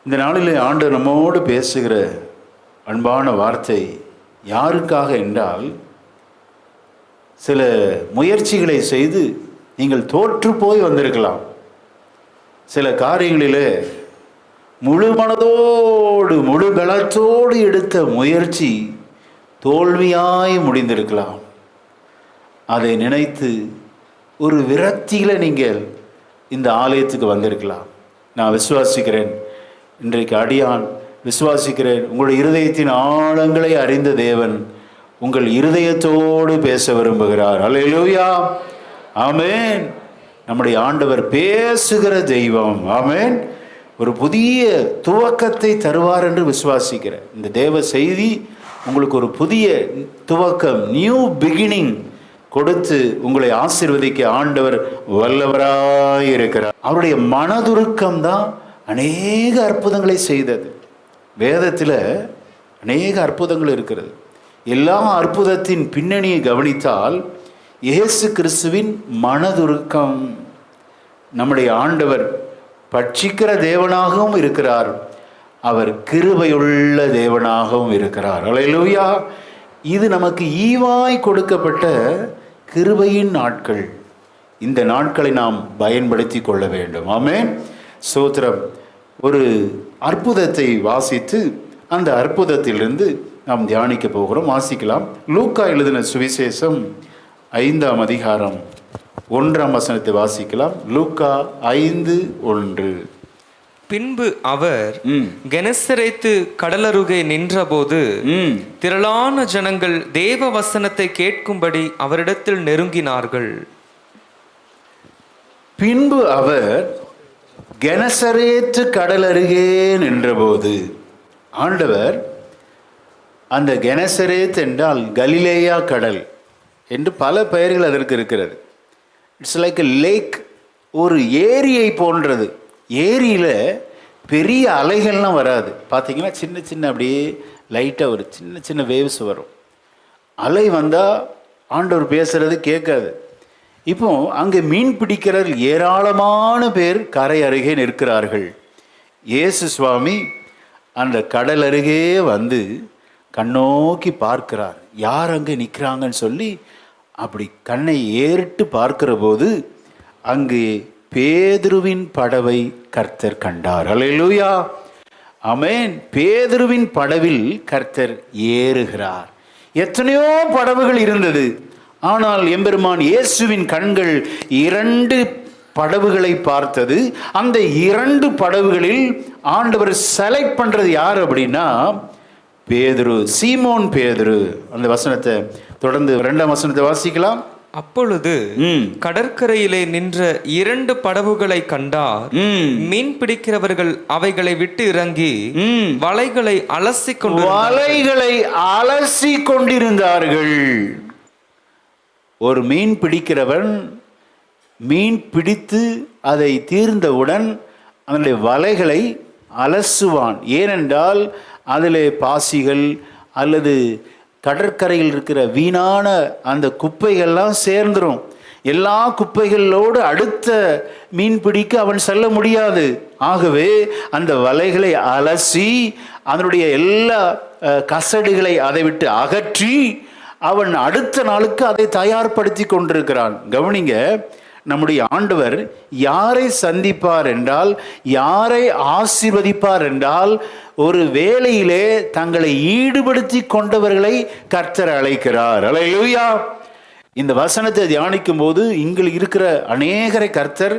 இந்த நாளிலே ஆண்டவர் நம்மோடு பேசுகிற அன்பான வார்த்தை யாருக்காக என்றால், சில முயற்சிகளை செய்து நீங்கள் தோற்று போய் வந்திருக்கலாம். சில காரியங்களிலே முழு மனதோடு முழு பலத்தோடு எடுத்த முயற்சி தோல்வியாய் முடிந்திருக்கலாம். அதை நினைத்து ஒரு விரக்தியில் நீங்கள் இந்த ஆலயத்துக்கு வந்திருக்கலாம். நான் விசுவாசிக்கிறேன், இன்றைக்கு அடியான் விசுவாசிக்கிறேன், உங்களுடைய இருதயத்தின் ஆழங்களை அறிந்த தேவன் உங்கள் இருதயத்தோடு பேச விரும்புகிறார். அல்லேலூயா, ஆமென். நம்முடைய ஆண்டவர் பேசுகிற தெய்வம். ஆமென். ஒரு புதிய துவக்கத்தை தருவார் என்று விசுவாசிக்கிறேன். இந்த தேவ செய்தி உங்களுக்கு ஒரு புதிய துவக்கம், நியூ பிகினிங் கொடுத்து உங்களை ஆசீர்வதிக்க ஆண்டவர் வல்லவராய் இருக்கிறார். அவருடைய மனதுருக்கம் தான் அநேக அற்புதங்களை செய்தது. வேதத்தில் அநேக அற்புதங்கள் இருக்கிறது. எல்லா அற்புதத்தின் பின்னணியை கவனித்தால் இயேசு கிறிஸ்துவின் மனதுருக்கம். நம்முடைய ஆண்டவர் பட்சிக்கிற தேவனாகவும் இருக்கிறார், அவர் கிருபையுள்ள தேவனாகவும் இருக்கிறார். அல்லேலூயா. இது நமக்கு ஈவாய் கொடுக்கப்பட்ட கிருபையின் நாட்கள். இந்த நாட்களை நாம் பயன்படுத்தி கொள்ள வேண்டும். ஆமென், ஸ்தோத்திரம். ஒரு அற்புதத்தை வாசித்து அந்த அற்புதத்திலிருந்து நாம் தியானிக்க போகிறோம். வாசிக்கலாம். லூக்கா எழுதின சுவிசேஷம் 5ஆம் அதிகாரம் 1ஆம் வசனத்தை வாசிக்கலாம். லூக்கா 5:1. பின்பு அவர் கெனசரேத்து கடலருகே நின்றபோது திரளான ஜனங்கள் தேவ வசனத்தை கேட்கும்படி அவரிடத்தில் நெருங்கினார்கள். பின்பு அவர் கெனசரேத்து கடலருகே நின்றபோது, ஆண்டவர் அந்த கெனசரேத் என்றால் கலிலேயா கடல் என்று பல பெயர்கள் அதற்கு இருக்கிறது. இட்ஸ் லைக் எ லேக், ஒரு ஏரியை போன்றது. ஏரியில் பெரிய அலைகள்லாம் வராது. பார்த்தீங்கன்னா சின்ன சின்ன அப்படியே லைட்டாக ஒரு சின்ன சின்ன வேவ்ஸ் வரும். அலை வந்தால் ஆண்டவர் பேசுகிறது கேட்காது. இப்போ அங்கே மீன் பிடிக்கிறவர்கள் ஏராளமான பேர் கரை அருகே நிற்கிறார்கள். இயேசு சுவாமி அந்த கடல் அருகே வந்து கண்ணோக்கி பார்க்கிறார். யார் அங்கே நிற்கிறாங்கன்னு சொல்லி அப்படி கண்ணை ஏறிட்டு பார்க்கிற போது அங்கே பேதுருவின் படவை கர்த்தர் கண்டார். அல்லேலூயா, ஆமென். பேதுருவின் படவில் கர்த்தர் ஏறுகிறார். எத்தனையோ படவுகள் இருந்தது, ஆனால் எம்பெருமான் இயேசுவின் கண்கள் 2 படவுகளை பார்த்தது. அந்த 2 படவுகளில் ஆண்டவர் செலக்ட் பண்றது யார் அப்படின்னா பேதுரு, சீமோன் பேதுரு. அந்த வசனத்தை தொடர்ந்து 2ஆம் வசனத்தை வாசிக்கலாம். அப்பொழுது கடற்கரையிலே நின்ற 2 படகுகளை கண்டார். மீன் பிடிக்கிறவர்கள் அவைகளை விட்டு இறங்கி வலைகளை அலசி கொண்டிருந்தார்கள். ஒரு மீன் பிடிக்கிறவன் மீன் பிடித்து அதை தீர்ந்தவுடன் அதனுடைய வலைகளை அலசுவான். ஏனென்றால் அதில் பாசிகள் அல்லது கடற்கரையில் இருக்கிற வீணான அந்த குப்பைகள்லாம் சேர்ந்துடும். எல்லா குப்பைகளோடு அடுத்த மீன் பிடிக்க அவன் செல்ல முடியாது. ஆகவே அந்த வலைகளை அலசி அதனுடைய எல்லா கசடுகளை அதை விட்டு அகற்றி அவன் அடுத்த நாளுக்கு அதை தயார்படுத்தி கொண்டிருக்கிறான். கவனிங்க, நம்முடைய ஆண்டவர் யாரை சந்திப்பார் என்றால், யாரை ஆசீர்வதிப்பார் என்றால், ஒரு வேளையிலே தங்களை ஈடுபடுத்தி கொண்டவர்களை கர்த்தர் அழைக்கிறார். அல்லேலூயா. இந்த வசனத்தை தியானிக்கும் போது இங்கு இருக்கிற அநேகரை கர்த்தர்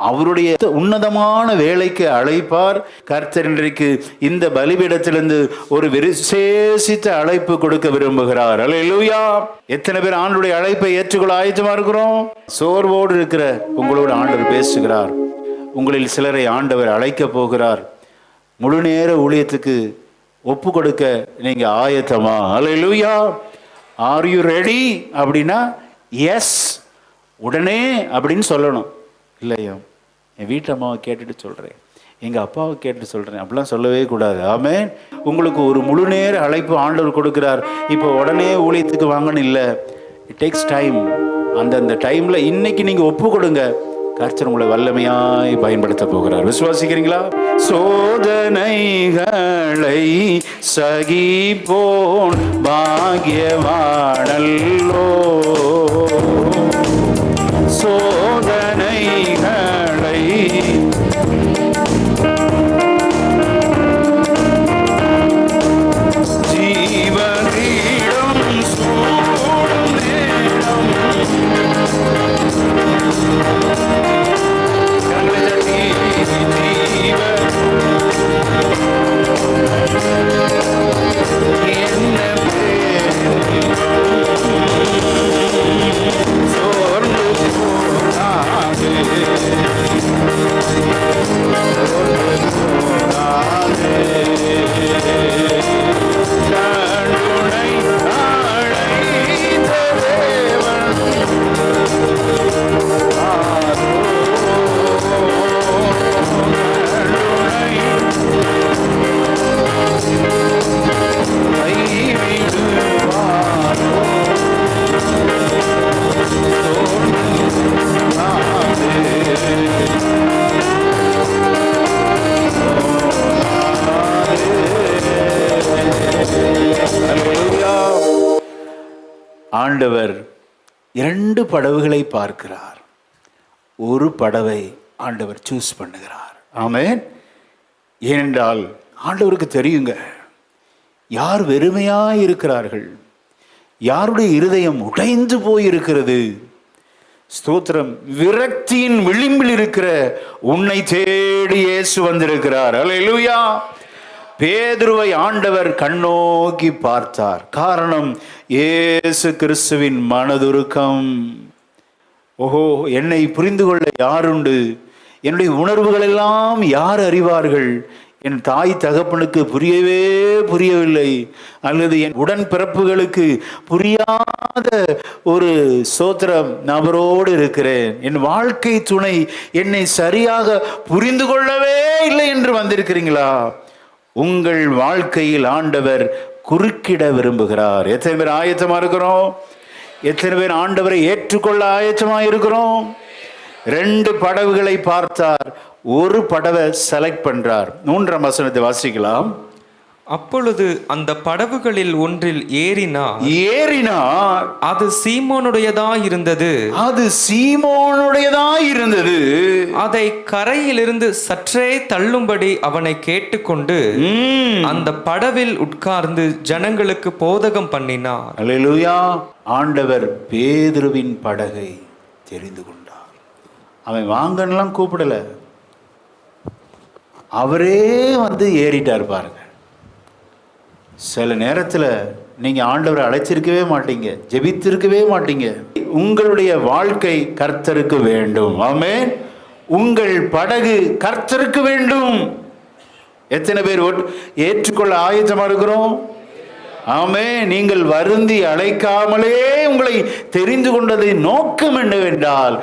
அவருடைய உன்னதமான வேலைக்கு அழைப்பார். கர்த்தர் இன்றைக்கு இந்த பலிபீடத்திலிருந்து ஒரு விசேஷித்த அழைப்பு கொடுக்க விரும்புகிறார். அல்லேலூயா. எத்தனை பேர் ஆண்டவருடைய அழைப்பை ஏற்றுக்கொள்ள ஆயத்தமா இருக்கிறோம்? சோர்வோடு இருக்கிற உங்களோடு ஆண்டவர் பேசுகிறார். உங்களில் சிலரை ஆண்டவர் அழைக்க போகிறார். முழு நேர ஊழியத்துக்கு ஒப்பு கொடுக்க நீங்க ஆயத்தமா? அல்லேலூயா. ஆர் யூ ரெடி அப்படின்னா எஸ், உடனே அப்படின்னு சொல்லணும். இல்லையா, என் வீட்டு அம்மாவை கேட்டுட்டு சொல்கிறேன், எங்கள் அப்பாவை கேட்டுட்டு சொல்கிறேன், அப்படிலாம் சொல்லவே கூடாது. ஆமென். உங்களுக்கு ஒரு முழு நேர அழைப்பு ஆண்டவர் கொடுக்குறார். இப்போ உடனே ஊழியத்துக்கு வாங்கன்னு இல்லை, இட் டேக்ஸ் டைம். அந்தந்த டைமில் இன்னைக்கு நீங்கள் ஒப்பு கொடுங்க. கர்த்தர் உங்களை வல்லமையாய் பயன்படுத்த போகிறார். விசுவாசிக்கிறீங்களா? சோதனைகளை சகிப்போன் பாக்கியவானல்லோ, சோதனைகளை ஜீவனிடம் சூடும் நேரம் ஆண்டவர் 2 படவுகளை பார்க்கிறார். ஒரு படவை ஆண்டவர் சூஸ் பண்ணுகிறார். ஆமென். ஏனென்றால் ஆண்டவருக்கு தெரியுங்க, யார் வெறுமையாய் இருக்கிறார்கள், யாருடைய இருதயம் உடைந்து போயிருக்கிறது. ஸ்தோத்திரம். விரக்தியின் விளிம்பில் இருக்கிற உன்னை தேடி இயேசு வந்திருக்கிறார். அல்லேலூயா. பேதுருவை ஆண்டவர் கண்ணோக்கி பார்த்தார். காரணம், இயேசு கிறிஸ்துவின் மனதுருக்கம். ஓஹோ, என்னை புரிந்து கொள்ள யாருண்டு? என்னுடைய உணர்வுகள் எல்லாம் யார் அறிவார்கள்? என் தாய் தகப்பனுக்கு புரியவில்லை, அல்லது என் உடன் பிறப்புகளுக்கு புரியாத ஒரு சோத்திரம் நபரோடு இருக்கிறேன். என் வாழ்க்கை துணை என்னை சரியாக புரிந்து கொள்ளவே இல்லை என்று வந்திருக்கிறீங்களா? உங்கள் வாழ்க்கையில் ஆண்டவர் குறுக்கிட விரும்புகிறார். எத்தனை பேர் ஆயத்தமா இருக்கிறோம்? எத்தனை பேர் ஆண்டவரை ஏற்றுக்கொள்ள ஆயத்தமா இருக்கிறோம்? 2 படவுகளை பார்த்தார், ஒரு படவை செலக்ட் பண்றார். 3ஆம் வசனத்தை வாசிக்கலாம். அப்பொழுது அந்த படவுகளில் ஒன்றில் ஏறினார். அது சீமோனுடையதாயிருந்தது. அதை கரையிலிருந்து சற்றே தள்ளும்படி அவனை கேட்டுக்கொண்டு அந்த படவில் உட்கார்ந்து ஜனங்களுக்கு போதகம் பண்ணினார். அல்லேலூயா. ஆண்டவர் பேதுருவின் படகை தெரிந்து கொண்டார். அவன் வாங்கலாம் கூப்பிடல, அவரே வந்து ஏறிட்டார். பாருங்க, சில நேரத்தில் நீங்கள் ஆண்டவரை அழைச்சிருக்கவே மாட்டீங்க, ஜெபித்திருக்கவே மாட்டீங்க. உங்களுடைய வாழ்க்கை கர்த்தருக்கு வேண்டும். ஆமென். உங்கள் படகு கர்த்தருக்கு வேண்டும். எத்தனை பேர் ஏற்றுக்கொள்ள ஆயத்தமா இருக்கிறோம்? ஆமென். நீங்கள் வருந்தி அழைக்காமலே உங்களை தெரிந்து கொண்டதின் நோக்கம் என்னவென்றால்,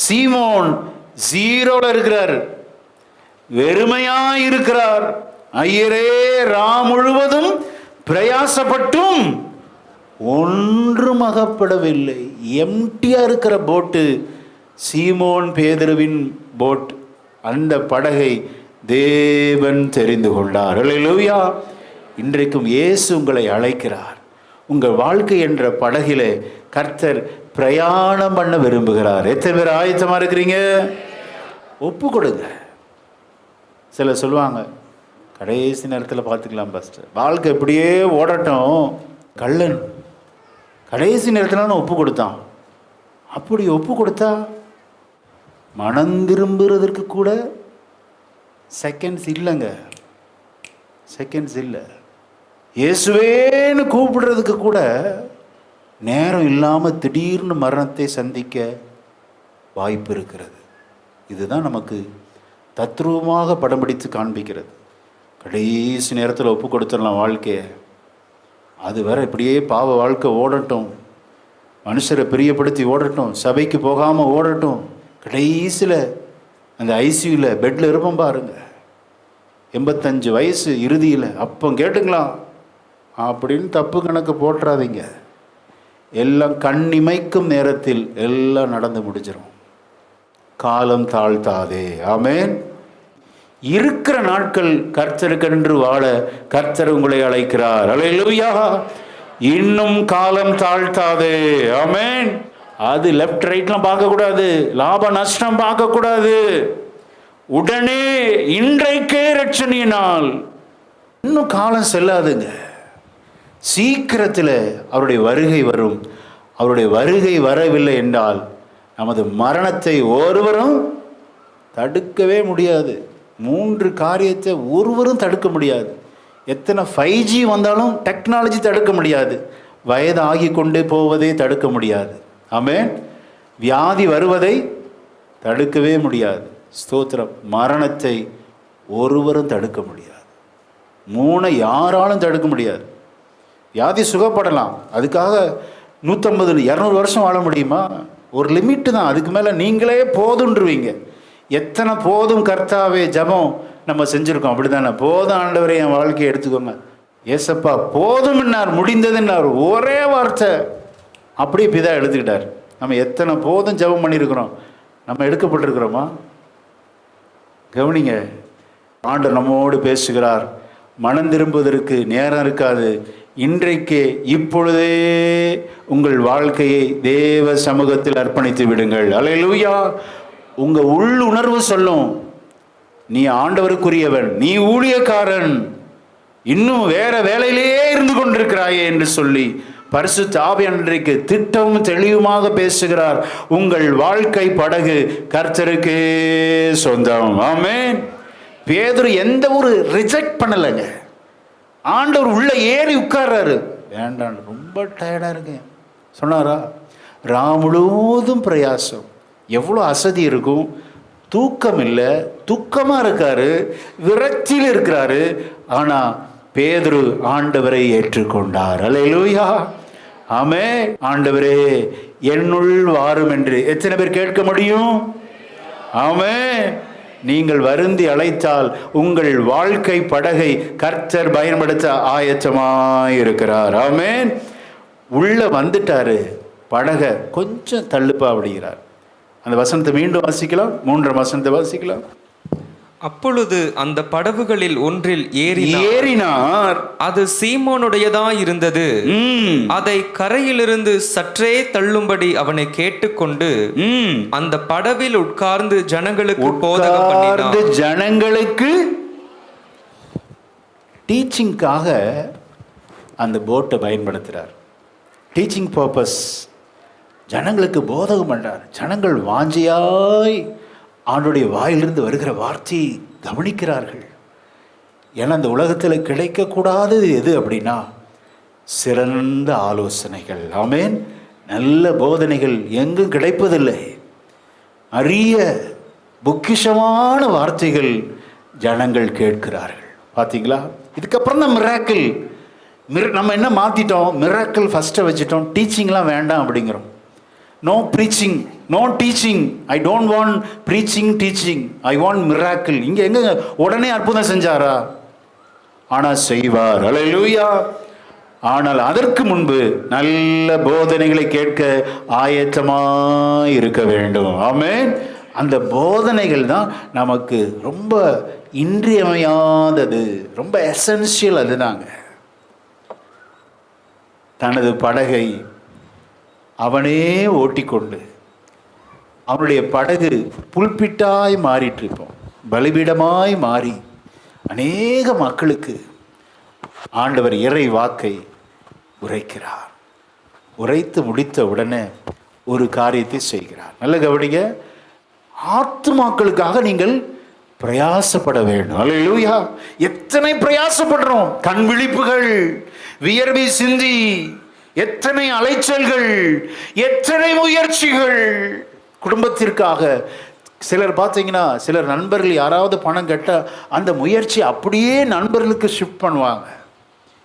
சீமோன் 0ல இருக்கிறார், வெறுமையாய் இருக்கிறார். ஐயரே, முழுவதும் பிரயாசப்பட்டும் ஒன்றும் அகப்படவில்லை. எம்டியா இருக்கிற போட்டு சீமோன் பேதுருவின் போட். அந்த படகை தேவன் தெரிந்து கொண்டார். அல்லேலூயா. இன்றைக்கும் இயேசு உங்களை அழைக்கிறார். உங்கள் வாழ்க்கை என்ற படகிலே கர்த்தர் பிரயாணம் பண்ண விரும்புகிறார். எத்தனை பேர் ஆயத்தமா இருக்கிறீங்க? ஒப்பு கொடுங்க. சில சொல்லுவாங்க, கடைசி நேரத்தில் பார்த்துக்கலாம் பாஸ்டர், வாழ்க்கை இப்படியே ஓடட்டும். கள்ளன் கடைசி நேரத்தில் ஒப்பு கொடுத்தான். அப்படி ஒப்பு கொடுத்தா மனம் திரும்புறதற்கு கூட செகண்ட்ஸ் இல்லைங்க, செகண்ட்ஸ் இல்லை. இயேசுவேன்னு கூப்பிடுறதுக்கு கூட நேரம் இல்லாமல் திடீர்னு மரணத்தை சந்திக்க வாய்ப்பு இருக்கிறது. இதுதான் நமக்கு தத்ரூபமாக படம் பிடித்து காண்பிக்கிறது. கடைசி நேரத்தில் ஒப்பு கொடுத்துடலாம் வாழ்க்கையை. அது வரை இப்படியே பாவ வாழ்க்கை ஓடட்டும், மனுஷரை பிரியப்படுத்தி ஓடட்டும், சபைக்கு போகாமல் ஓடட்டும். கடைசியில் அந்த ஐசியூவில் பெட்டில் இருப்போம் பாருங்க, 85 வயசு இறுதியில், அப்போ கேட்டுங்களா அப்படின்னு தப்பு கணக்கு போட்டுறாதீங்க. எல்லாம் கண்ணிமைக்கும் நேரத்தில் எல்லாம் நடந்து முடிஞ்சிடும். காலம் தாழ்த்தாதே. ஆமென். இருக்கிற நாட்கள் கர்த்தருக்கென்று வாழ கர்த்தர் உங்களை அழைக்கிறார். அல்லேலூயா. இன்னும் காலம் தாழ்த்தாதே. ஆமென். அது லெஃப்ட் ரைட்லாம் பார்க்கக்கூடாது, லாப நஷ்டம் பார்க்கக்கூடாது. உடனே இன்றைக்கே ரட்சணிய நாள். இன்னும் காலம் செல்லாதுங்க. சீக்கிரத்தில் அவருடைய வருகை வரும். அவருடைய வருகை வரவில்லை என்றால் நமது மரணத்தை ஒருவரும் தடுக்கவே முடியாது. 3 காரியத்தை ஒருவரும் தடுக்க முடியாது. எத்தனை 5G வந்தாலும் டெக்னாலஜி தடுக்க முடியாது. வயது ஆகி கொண்டே போவதை தடுக்க முடியாது. ஆமென். வியாதி வருவதை தடுக்கவே முடியாது. ஸ்தோத்திரம். மரணத்தை ஒருவரும் தடுக்க முடியாது. 3 யாராலும் தடுக்க முடியாது. வியாதி சுகப்படலாம், அதுக்காக 150 200 வருஷம் வாழ முடியுமா? ஒரு லிமிட்டு தான், அதுக்கு மேலே நீங்களே போதுன்றுவீங்க. எத்தனை போதும் கர்த்தாவே ஜபம் நம்ம செஞ்சுருக்கோம், அப்படி தானே? போதும் ஆண்டவரே என் வாழ்க்கையை எடுத்துக்கோங்க. ஏசப்பா போதும்னார், முடிந்ததுன்னார், ஒரே வார்த்தை. அப்படியே பிதா எடுத்துக்கிட்டார். நம்ம எத்தனை போதும் ஜபம் பண்ணியிருக்கிறோம், நம்ம எடுக்கப்பட்டிருக்கிறோமா? கவனிங்க, ஆண்டவர் நம்மோடு பேசுகிறார். மனம் திரும்புவதற்கு நேரம் இருக்காது. இன்றைக்கே இப்பொழுதே உங்கள் வாழ்க்கையை தேவ சமூகத்தில் அர்ப்பணித்து விடுங்கள். அல்லேலூயா. உங்கள் உள்ளுணர்வு சொல்லும், நீ ஆண்டவருக்குரியவன், நீ ஊழியக்காரன், இன்னும் வேற வேலையிலேயே இருந்து கொண்டிருக்கிறாயே என்று சொல்லி பரிசுத்த ஆவியானவர் இன்றைக்கு திட்டமும் தெளிவுமாக பேசுகிறார். உங்கள் வாழ்க்கை படகு கர்த்தருக்கே சொந்தம். ஆமென். பேதுரு எந்த ஒரு ரிஜெக்ட் பண்ணலைங்க. ஆண்டவர் உள்ள ஏறி உட்கார்றாரு. வேண்டாம், ரொம்ப டயர்டா இருக்கேன் சொன்னாரா? முழுவதும் பிரயாசம். எவ்வளோ அசதி இருக்கும், தூக்கம் இல்லை, துக்கமா இருக்காரு, விரக்தியில் இருக்கிறாரு. ஆனா பேதுரு ஆண்டவரை ஏற்றுக்கொண்டார். அல்லேலூயா. ஆமென். ஆண்டவரே என்னுள் வாரும் என்று எத்தனை பேர் கேட்க முடியும்? ஆமென். நீங்கள் வருந்தி அழைத்தால் உங்கள் வாழ்க்கை படகை கர்த்தர் பயன்படுத்த ஆயத்தமாயிருக்கிறார். ஆமென். உள்ள வந்துட்டாரு, படகை கொஞ்சம் தள்ளுப்பா அப்படிங்கிறார். அந்த வசனத்தை மீண்டும் வாசிக்கலாம். 3ஆம் வசனத்தை வாசிக்கலாம். அப்பொழுது அந்த படகுகளில் ஒன்றில் ஏறினார். அது சீமோனுடையதாய் இருந்தது. அதை கரையிலிருந்து சற்றே தள்ளும்படி அவனை கேட்டுக்கொண்டு அந்த படவில் உட்கார்ந்து ஜனங்களுக்கு போதகம் பண்ணினார். ஜனங்களுக்கு டீச்சிங்காக அந்த போட்டை பயன்படுத்துறார். Teaching purpose. ஜனங்களுக்கு போதகம் பண்றார். ஜனங்கள் வாஞ்சியாய் ஆண்டுடைய வாயிலிருந்து வருகிற வார்த்தையை கவனிக்கிறார்கள். ஏன்னா அந்த உலகத்தில் கிடைக்கக்கூடாதது எது அப்படின்னா சிறந்த ஆலோசனைகள். ஆமென். நல்ல போதனைகள் எங்கும் கிடைப்பதில்லை. அரிய பொக்கிஷமான வார்த்தைகள் ஜனங்கள் கேட்கிறார்கள். பார்த்தீங்களா? இதுக்கப்புறம் தான் மிராக்கிள். நம்ம என்ன மாற்றிட்டோம்? மிராக்கிள் ஃபஸ்ட்டை வச்சுட்டோம், டீச்சிங்லாம் வேண்டாம் அப்படிங்கிறோம். No preaching, no teaching. I don't want preaching, teaching. I want miracle. இங்கே எங்க உடனே அற்புதம் செஞ்சாரா? ஆனால் செய்வார். அல்லேலூயா. ஆனால் அதற்கு முன்பு நல்ல போதனைகளை கேட்க ஆயத்தமாய் இருக்க வேண்டும். ஆமென். அந்த போதனைகள் தான் நமக்கு ரொம்ப இன்றியமையாதது, ரொம்ப எசென்சியல். அதுதாங்க. தனது படகை அவனே ஓட்டிக்கொண்டு, அவனுடைய படகு புல்பிட்டாய் மாறிட்டு இருப்போம், பலிபீடமாய் மாறி அநேக மக்களுக்கு ஆண்டவர் இறை வாக்கை உரைக்கிறார். உரைத்து முடித்த உடனே ஒரு காரியத்தை செய்கிறார். நல்ல கவனிங்க. ஆத்துமாக்களுக்காக நீங்கள் பிரயாசப்பட வேண்டும். அல்லேலூயா. எத்தனை பிரயாசப்படுறோம். கண் விழிப்புகள், வியர்வை சிந்தி, எத்தனை அலைச்சல்கள், எத்தனை முயற்சிகள் குடும்பத்திற்காக. சிலர் பார்த்தீங்கன்னா, சிலர் நண்பர்கள் யாராவது பணம் கேட்டால் அந்த முயற்சி அப்படியே நண்பர்களுக்கு ஷிஃப்ட் பண்ணுவாங்க.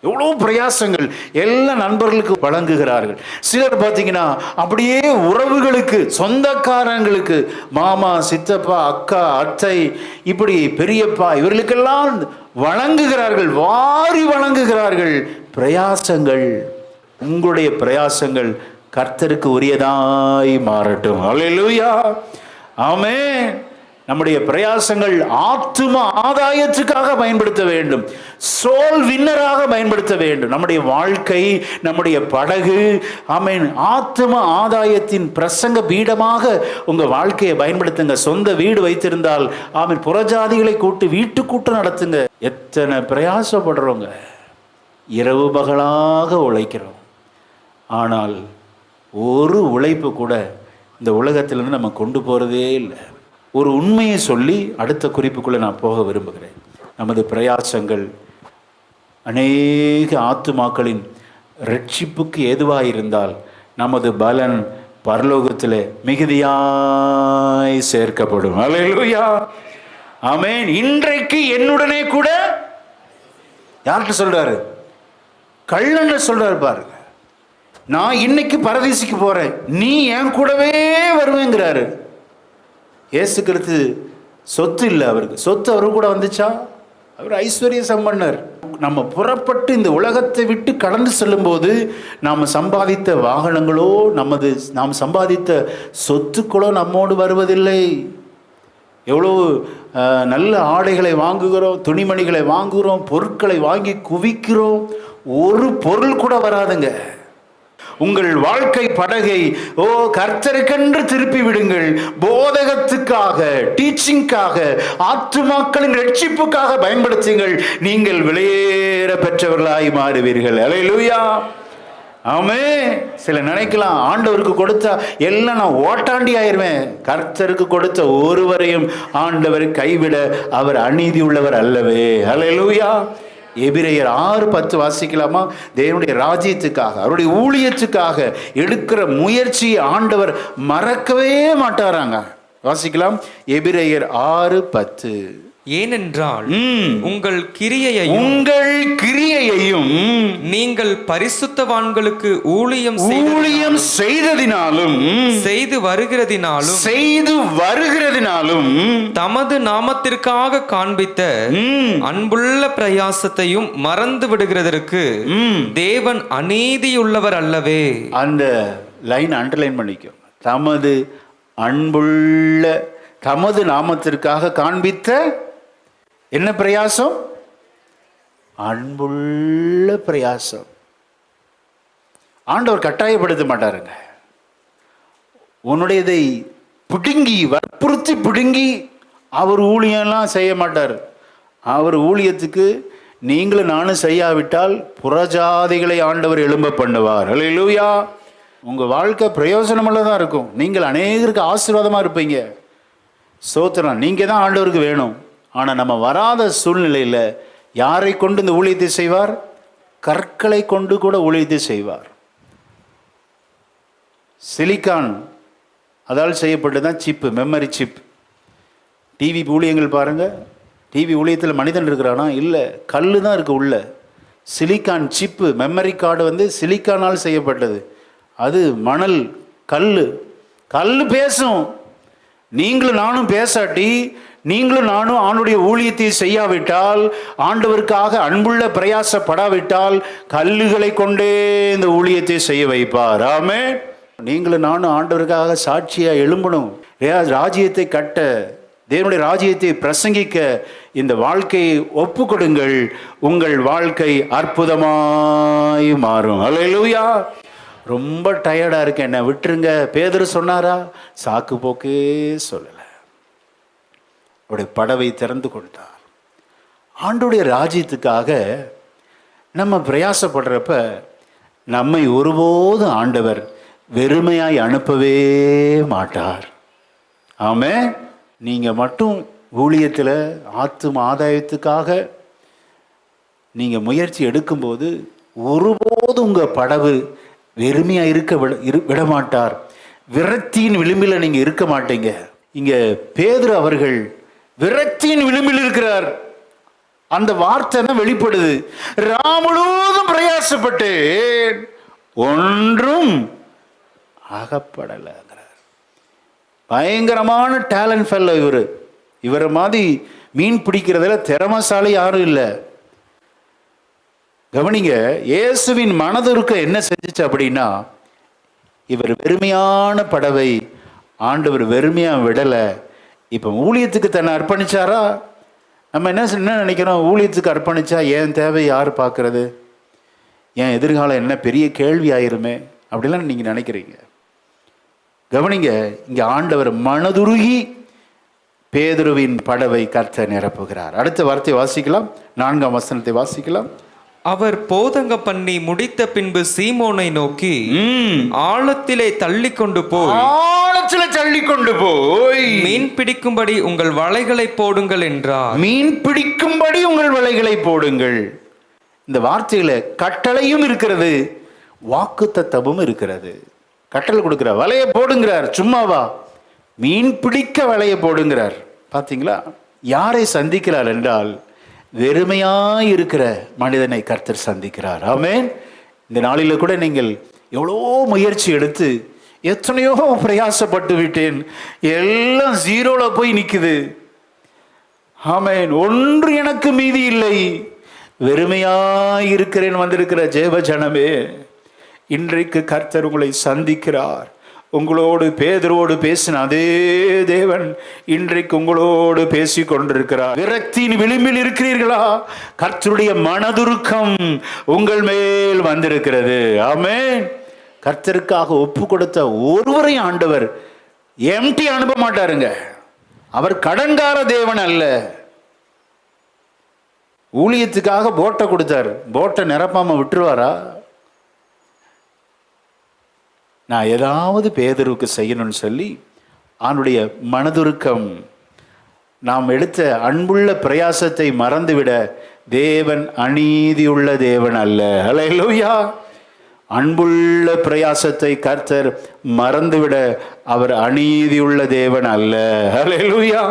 எவ்வளோ பிரயாசங்கள் எல்லாம் நண்பர்களுக்கு வழங்குகிறார்கள். சிலர் பார்த்தீங்கன்னா அப்படியே உறவுகளுக்கு, சொந்தக்காரங்களுக்கு, மாமா, சித்தப்பா, அக்கா, அத்தை, இப்படி பெரியப்பா, இவர்களுக்கெல்லாம் வழங்குகிறார்கள், வாரி வழங்குகிறார்கள். பிரயாசங்கள், உங்களுடைய பிரயாசங்கள் கர்த்தருக்கு உரியதாய் மாறட்டும். அல்லேலூயா. ஆமென். நம்முடைய பிரயாசங்கள் ஆத்தும ஆதாயத்துக்காக பயன்படுத்த வேண்டும், சோல் வின்னராக பயன்படுத்த வேண்டும். நம்முடைய வாழ்க்கை, நம்முடைய படகு, ஆமென், ஆத்தும ஆதாயத்தின் பிரசங்க பீடமாக உங்க வாழ்க்கையை பயன்படுத்துங்க. சொந்த வீடு வைத்திருந்தால் ஆமென், புறஜாதிகளை கூட்டு வீட்டு கூட்டம் நடத்துங்க. எத்தனை பிரயாசப்படுறோங்க, இரவு பகலாக உழைக்கிறோம். ஆனால் ஒரு உழைப்பு கூட இந்த உலகத்திலிருந்து நம்ம கொண்டு போகிறதே இல்லை. ஒரு உண்மையை சொல்லி அடுத்த குறிப்புக்குள்ளே நான் போக விரும்புகிறேன். நமது பிரயாசங்கள் அநேக ஆத்துமாக்களின் ரட்சிப்புக்கு ஏதுவாக இருந்தால் நமது பலன் பரலோகத்தில் மிகுதியாய் சேர்க்கப்படும். அல்லேலூயா, ஆமென். இன்றைக்கு என்னுடனே கூட யார்கிட்ட சொல்றாரு? கள்ளன்னு சொல்றாரு பாருங்க. நான் இன்னைக்கு பரதீசுக்கு போறேன், நீ என் கூடவே வருவேங்கிறாரு. இயேசு கிறிஸ்து சொத்து இல்லை அவருக்கு, சொத்து அவரு கூட வந்துச்சா? அவர் ஐஸ்வர்ய சம்பன்னர். நம்ம புறப்பட்டு இந்த உலகத்தை விட்டு கடந்து செல்லும்போது நாம் சம்பாதித்த வாகனங்களோ நாம் சம்பாதித்த சொத்துக்களோ நம்மோடு வருவதில்லை. எவ்வளோ நல்ல ஆடைகளை வாங்குகிறோம், துணிமணிகளை வாங்குகிறோம், பொருட்களை வாங்கி குவிக்கிறோம், ஒரு பொருள் கூட வராதுங்க. உங்கள் வாழ்க்கை படகை கர்த்தருக்கென்று திருப்பி விடுங்கள். போதகத்துக்காக, டீச்சிங்காக, ஆத்துமாக்களின் ரட்சிப்புக்காக பயன்படுத்துங்கள். நீங்கள் விலையேற பெற்றவர்களாய் மாறுவீர்கள். அல்லேலூயா, ஆமென். சில நினைக்கலாம், ஆண்டவருக்கு கொடுத்தா எல்லாம் நான் ஓட்டாண்டி ஆயிருவேன். கர்த்தருக்கு கொடுத்த ஒருவரையும் ஆண்டவர் கைவிட அவர் அநீதி உள்ளவர் அல்லவே. அல்லேலூயா. எபிரேயர் 6:10 வாசிக்கலாமா? தேவனுடைய ராஜ்யத்துக்காக, அவருடைய ஊழியத்துக்காக எடுக்கிற முயற்சியை ஆண்டவர் மறக்கவே மாட்டாராங்க. வாசிக்கலாம், எபிரேயர் 6:10. ஏனென்றால் உங்கள் கிரியையையும் நீங்கள் பரிசுத்தவான்களுக்கு ஊழியம் செய்ததினாலும் செய்து வருகிறதினாலும் தமது நாமத்திற்காக காண்பித்த அன்புள்ள பிரயாசத்தையும் மறந்து விடுகிறதற்கு தேவன் அநீதியுள்ளவர் அல்லவே. அந்த லைன் அண்டர்லைன் பண்ணிக்கோ. தமது நாமத்திற்காக காண்பித்த என்ன பிரயாசம்? அன்புள்ள பிரயாசம். ஆண்டவர் கட்டாயப்படுத்த மாட்டாருங்க. உன்னுடையதை பிடுங்கி, வற்புறுத்தி பிடுங்கி அவர் ஊழியெல்லாம் செய்ய மாட்டார். அவர் ஊழியத்துக்கு நீங்களும் நானும் செய்யாவிட்டால் புறஜாதிகளை ஆண்டவர் எழும்ப பண்ணுவார். அல்லேலூயா. உங்கள் வாழ்க்கை பிரயோஜனமுள்ளதாக இருக்கும். நீங்கள் அநேகருக்கு ஆசீர்வாதமாக இருப்பீங்க. சோத்திரம். நீங்கள் தான் ஆண்டவருக்கு வேணும். ஆனால் நம்ம வராத சூழ்நிலையில் யாரை கொண்டு இந்த ஊழியத்தை செய்வார்? கற்களை கொண்டு கூட ஊழியத்தை செய்வார். சிலிக்கான் அதால் செய்யப்பட்டு தான் சிப்பு, மெமரி சிப். டிவி ஊழியங்கள் பாருங்கள். டிவி ஊழியத்தில் மனிதன் இருக்கிறானா? இல்லை, கல் தான் இருக்குது உள்ள. சிலிக்கான் சிப்பு, மெமரி கார்டு சிலிக்கானால் செய்யப்பட்டது. அது மணல், கல் பேசும். நீங்களும் நானும் பேசாட்டி, நீங்களும் நானும் ஆண்டுடைய ஊழியத்தை செய்யாவிட்டால், ஆண்டவருக்காக அன்புள்ள பிரயாசப்படாவிட்டால் கல்லுகளை கொண்டே இந்த ஊழியத்தை செய்ய வைப்பார். ஆமென். நீங்களும் நானும் ஆண்டவருக்காக சாட்சியாக எழும்பணும். ராஜ்யத்தை கட்ட, தேவனுடைய ராஜ்யத்தை பிரசங்கிக்க இந்த வாழ்க்கையை ஒப்பு கொடுங்கள். உங்கள் வாழ்க்கை அற்புதமாய் மாறும். அல்லேலூயா. ரொம்ப டயர்டாக இருக்கேன், என்ன விட்டுருங்க. பேதுரு சொன்னாரா? சாக்கு போக்கே சொல்லலை. அவருடைய படவை திறந்து கொடுத்தார். ஆண்டுடைய ராஜ்யத்துக்காக நம்ம பிரயாசப்படுறப்ப நம்மை ஒருபோதும் ஆண்டவர் வெறுமையாய் அனுப்பவே மாட்டார். ஆமென். நீங்கள் மட்டும் ஊழியத்தில் ஆத்தும ஆதாயத்துக்காக நீங்கள் முயற்சி எடுக்கும்போது ஒருபோதும் உங்கள் படவு வெறுமையாக இருக்க விட மாட்டார். விரக்தியின் விளிம்பில் நீங்கள் இருக்க மாட்டீங்க. இங்கே பேதுரு அவர்கள் விரக்தியின் விளிம்பில் இருக்கிறார். அந்த வார்த்தை தான் வெளிப்படுது. முழுவதும் பிரயாசப்பட்டேன், ஒன்றும் அகப்படலைங்கிறார். பயங்கரமான டேலண்ட் ஃபெல்லோ இவர். இவரை மாதிரி மீன் பிடிக்கிறதுல திறமசாலி யாரும் இல்லை. கவனிங்க, இயேசுவின் மனதிற்கு என்ன செஞ்சிச்சு அப்படின்னா, இவர் வெறுமையான படவை ஆண்டவர் வெறுமையாக விடலை. இப்போ ஊழியத்துக்கு தன்னை அர்ப்பணிச்சாரா? நம்ம என்ன நினைக்கிறோம், ஊழியத்துக்கு அர்ப்பணிச்சா என் தேவை யார் பார்க்கறது, என் எதிர்காலம் என்ன பெரிய கேள்வி ஆயிருமே அப்படிலாம் நீங்கள் நினைக்கிறீங்க. கவனிங்க, இங்கே ஆண்டவர் மனதுருகி பேதுருவின் படவை கர்த்தர் நிரப்புகிறார். அடுத்த வார்த்தை வாசிக்கலாம், 4ஆம் வசனத்தை வாசிக்கலாம். அவர் போதங்க பண்ணி முடித்த பின்பு சீமோனை நோக்கி, ஆழத்திலே தள்ளி கொண்டு போய் மீன் பிடிக்கும்படி உங்கள் வலைகளை போடுங்கள் என்றார். மீன் பிடிக்கும்படி உங்கள் வலைகளை போடுங்கள். இந்த வார்த்தையில கட்டளையும் இருக்கிறது, வாக்குத்தத்தமும் இருக்கிறது. கட்டளை கொடுக்கிறார், வலையை போடுங்கிறார். சும்மாவா? மீன் பிடிக்க வலையை போடுங்கிறார். பார்த்தீங்களா? யாரை சந்திக்கிறார் என்றால் வெறுமையாயிருக்கிற மனிதனை கர்த்தர் சந்திக்கிறார். ஆமென். இந்த நாளில் கூட நீங்கள் எவ்வளோ முயற்சி எடுத்து எத்தனையோ பிரயாசப்பட்டு விட்டேன், எல்லாம் ஜீரோவில் போய் நிற்குது. ஆமென். ஒன்று எனக்கு மீதி இல்லை, வெறுமையாயிருக்கிறேன் வந்திருக்கிற ஜெப ஜனமே, இன்றைக்கு கர்த்தர் உங்களை சந்திக்கிறார். உங்களோடு பேதுருவோடு பேசின அதே தேவன் இன்றைக்கு உங்களோடு பேசி கொண்டிருக்கிறார். விரக்தியின் விளிம்பில் இருக்கிறீர்களா? கர்த்தருடைய மனதுருக்கம் உங்கள் மேல் வந்திருக்கிறது. ஆமென். கர்த்தருக்காக ஒப்பு கொடுத்த ஒருவரையும் ஆண்டவர் எம்டி அனுப்ப மாட்டாருங்க. அவர் கடன்கார தேவன் அல்ல. ஊழியத்துக்காக போட்டை கொடுத்தார், போட்டை நிரப்பாம விட்டுருவாரா? நான் ஏதாவது பேதுருவுக்கு செய்யணும்னு சொல்லி அவனுடைய மனதுருக்கம், நாம் எடுத்த அன்புள்ள பிரயாசத்தை மறந்துவிட தேவன் அநீதியுள்ள தேவன் அல்ல. அல்லேலூயா. அன்புள்ள பிரயாசத்தை கர்த்தர் மறந்துவிட அவர் அநீதியுள்ள தேவன் அல்ல. அல்லேலூயா.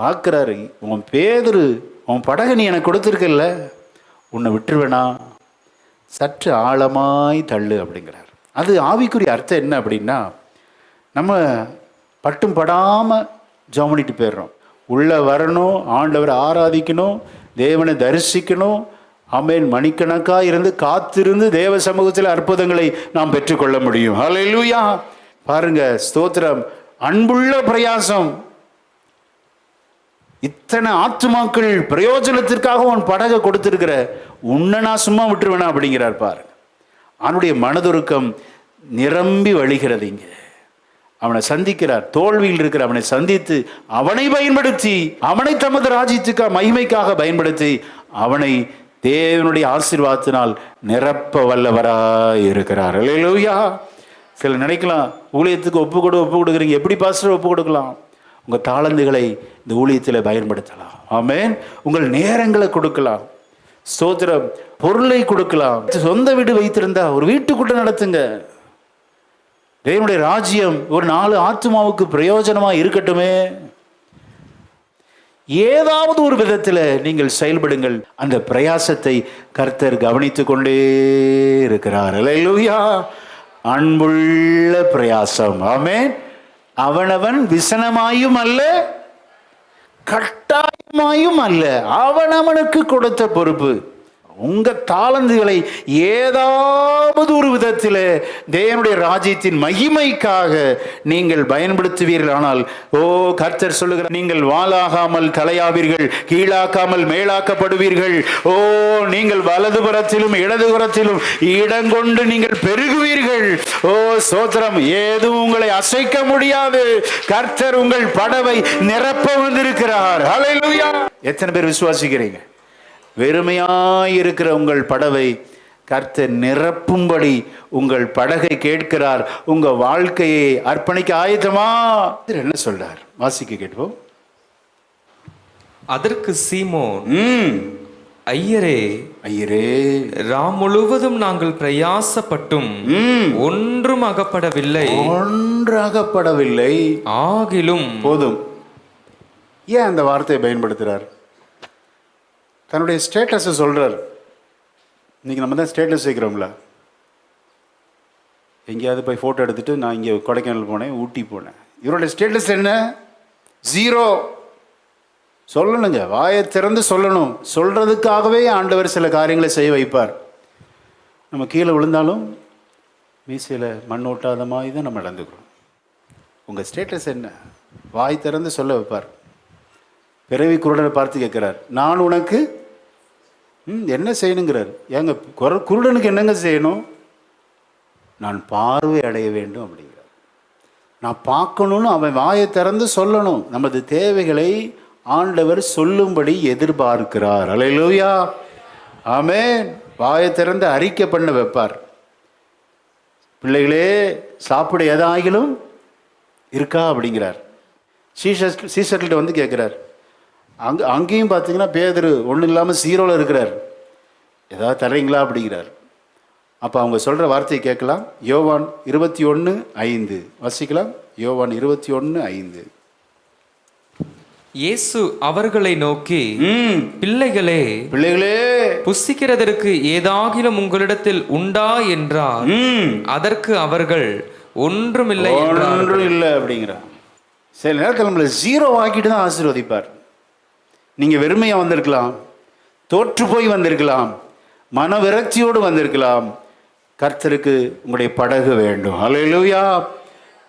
பார்க்கிறாரு, உன் பேதுரு, உன் படகை நீ எனக்கு கொடுத்துருக்கல்ல, உன்னை விட்டுருவேனா? சற்று ஆழமாய் தள்ளு அப்படிங்கிறார். அது ஆவிக்குரிய அர்த்தம் என்ன அப்படின்னா, நம்ம பட்டும் படாமல் ஜெபம் பண்ணிட்டு போயிடுறோம். உள்ளே வரணும், ஆண்டவரை ஆராதிக்கணும், தேவனை தரிசிக்கணும். ஆமென். மணிக்கணக்காக இருந்து காத்திருந்து தேவ சமூகத்தில் அற்புதங்களை நாம் பெற்றுக்கொள்ள முடியும். ஹல்லேலூயா. பாருங்க, ஸ்தோத்திரம். அன்புள்ள பிரயாசம். இத்தனை ஆத்துமாக்கள் பிரயோஜனத்திற்காக உன் படகை கொடுத்திருக்கிற, உன்னை நான் சும்மா விட்டுருவேனா அப்படிங்கிறார். பாருங்க, அவனுடைய மனதுருக்கம் நிரம்பி வழிகிறது. இங்கே அவனை சந்திக்கிறார். தோல்வியில் இருக்கிற அவனை சந்தித்து அவனை பயன்படுத்தி, அவனை தமது ராஜ்யத்துக்காக மகிமைக்காக பயன்படுத்தி அவனை தேவனுடைய ஆசீர்வாதத்தினால் நிரப்ப வல்லவராய் இருக்கிறார். அல்லேலூயா. சில நினைக்கலாம், ஊழியத்துக்கு ஒப்பு கொடுக்குறீங்க. எப்படி பாஸ்டர் ஒப்பு கொடுக்கலாம்? உங்கள் தாளந்துகளை இந்த ஊழியத்தில் பயன்படுத்தலாம். ஆமென். உங்கள் நேரங்களை கொடுக்கலாம். ஸ்தோத்திரம். பொருளை கொடுக்கலாம். சொந்த வீடு வைத்திருந்தா ஒரு வீட்டுக்குள்ள நடத்துங்க. தேவனுடைய ராஜ்யம் ஒரு 4 ஆத்துமாவுக்கு பிரயோஜனமா இருக்கட்டுமே. ஏதாவது ஒரு விதத்தில் நீங்கள் செயல்படுங்கள். அந்த பிரயாசத்தை கர்த்தர் கவனித்துக் கொண்டே இருக்கிறார். அல்லேலூயா. அன்புள்ள பிரயாசம். ஆமென். அவனவன் விசனமாயும் அல்ல, கட்டாயமாயும் அல்ல, அவனவனுக்கு கொடுத்த பொறுப்பு. உங்க தாளந்துகளை ஏதாவது ஒரு விதத்தில் தேவனுடைய ராஜ்யத்தின் மகிமைக்காக நீங்கள் பயன்படுத்துவீர்கள். ஆனால் கர்த்தர் சொல்லுகிறார், நீங்கள் வாளாகாமல் தலையாவீர்கள், கீழாக்காமல் மேலாக்கப்படுவீர்கள். நீங்கள் வலதுபுறத்திலும் இடதுபுறத்திலும் இடங்கொண்டு நீங்கள் பெருகுவீர்கள். ஸ்தோத்திரம். ஏதும் உங்களை அசைக்க முடியாது. கர்த்தர் உங்கள் படவை நிரப்ப வந்திருக்கிறார். ஹல்லேலூயா. எத்தனை பேர் விசுவாசிக்கிறீங்க? வெறுமையாயிருக்கிற உங்கள் படவை கர்த்தர் நிரப்பும்படி உங்கள் படகை கேட்கிறார். உங்க வாழ்க்கையை அர்ப்பணிக்க ஆயத்தமா? என்ன சொல்றார்? வாசிக்க கேட்போம். அதற்கு சீமோன், ஐயரே, ராம் முழுவதும் நாங்கள் பிரயாசப்பட்டும் ஒன்றும் அகப்படவில்லை. ஆகிலும் போதும். ஏன் அந்த வார்த்தையை பயன்படுத்துறார்? தன்னுடைய ஸ்டேட்டஸை சொல்கிறார். இன்றைக்கி நம்ம தான் ஸ்டேட்டஸ் வைக்கிறோம்ல. எங்கேயாவது போய் ஃபோட்டோ எடுத்துகிட்டு நான் இங்கே கொடைக்கானல் போனேன், ஊட்டி போனேன். இவருடைய ஸ்டேட்டஸ் என்ன? 0. சொல்லணுங்க, வாயை திறந்து சொல்லணும். சொல்கிறதுக்காகவே ஆண்டவர் சில காரியங்களை செய்ய வைப்பார். நம்ம கீழே விழுந்தாலும் மீசையில் மண் ஓட்டாத மாதிரி தான் நம்ம நடந்துக்கிறோம். உங்கள் ஸ்டேட்டஸ் என்ன? வாய் திறந்து சொல்ல வைப்பார். பிறவி குருடனை பார்த்து கேட்குறார், நான் உனக்கு என்ன செய்யணுங்கிறார். ஏங்க குருடனுக்கு என்னங்க செய்யணும்? நான் பார்வை அடைய வேண்டும் அப்படிங்கிறார். நான் பார்க்கணும்னு அவன் வாயை திறந்து சொல்லணும். நமது தேவைகளை ஆண்டவர் சொல்லும்படி எதிர்பார்க்கிறார். அல்லேலூயா, ஆமென். வாயை திறந்து அறிக்கை பண்ண வைப்பார். பிள்ளைகளே சாப்பிட ஏதாகிலும் இருக்கா அப்படிங்கிறார். சீசர்கிட்ட வந்து கேட்குறார். அங்கேயும் பார்த்தீங்கன்னா பேதுரு ஒன்றும் இல்லாமல் ஜீரோவில் இருக்கிறார். ஏதாவது தரீங்களா அப்படிங்கிறார். அப்போ அவங்க சொல்கிற வார்த்தையை கேட்கலாம். யோவான் 21:5 வசிக்கலாம். யோவான் 21:5. இயேசு அவர்களை நோக்கி, பிள்ளைகளே புசிக்கிறதற்கு ஏதாகிலும் உங்களிடத்தில் உண்டா என்றார். அதற்கு அவர்கள் ஒன்றுமில்லை அப்படிங்கிறார். சில நேரத்தில் நம்மளை ஜீரோ ஆக்கிட்டு தான் ஆசீர்வதிப்பார். நீங்கள் வெறுமையாக வந்திருக்கலாம், தோற்று போய் வந்திருக்கலாம், மன விரக்தியோடு வந்திருக்கலாம். கர்த்தருக்கு உங்களுடைய படகு வேண்டும். அல்லேலூயா.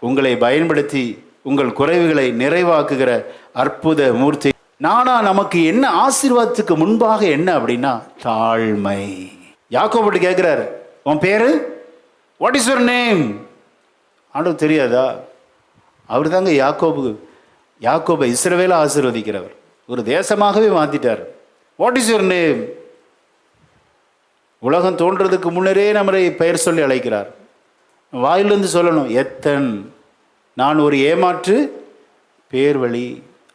உங்களை பயன்படுத்தி உங்கள் குறைவுகளை நிறைவாக்குகிற அற்புத மூர்த்தி. நமக்கு என்ன ஆசீர்வாதத்துக்கு முன்பாக என்ன அப்படின்னா தாழ்மை. யாக்கோபு கேட்கிறார், உன் பேரு? What is your name? ஆண்டவர் தெரியாதா? அவர் தாங்க யாக்கோபை இஸ்ரவேலை ஆசீர்வதிக்கிறவர். ஒரு தேசமாகவே மாற்றிட்டார். What is your name? உலகம் தோன்றதுக்கு முன்னரே நம்மளை பெயர் சொல்லி அழைக்கிறார். வாயிலிருந்து சொல்லணும், எத்தன், நான் ஒரு ஏமாற்று பேர் வழி.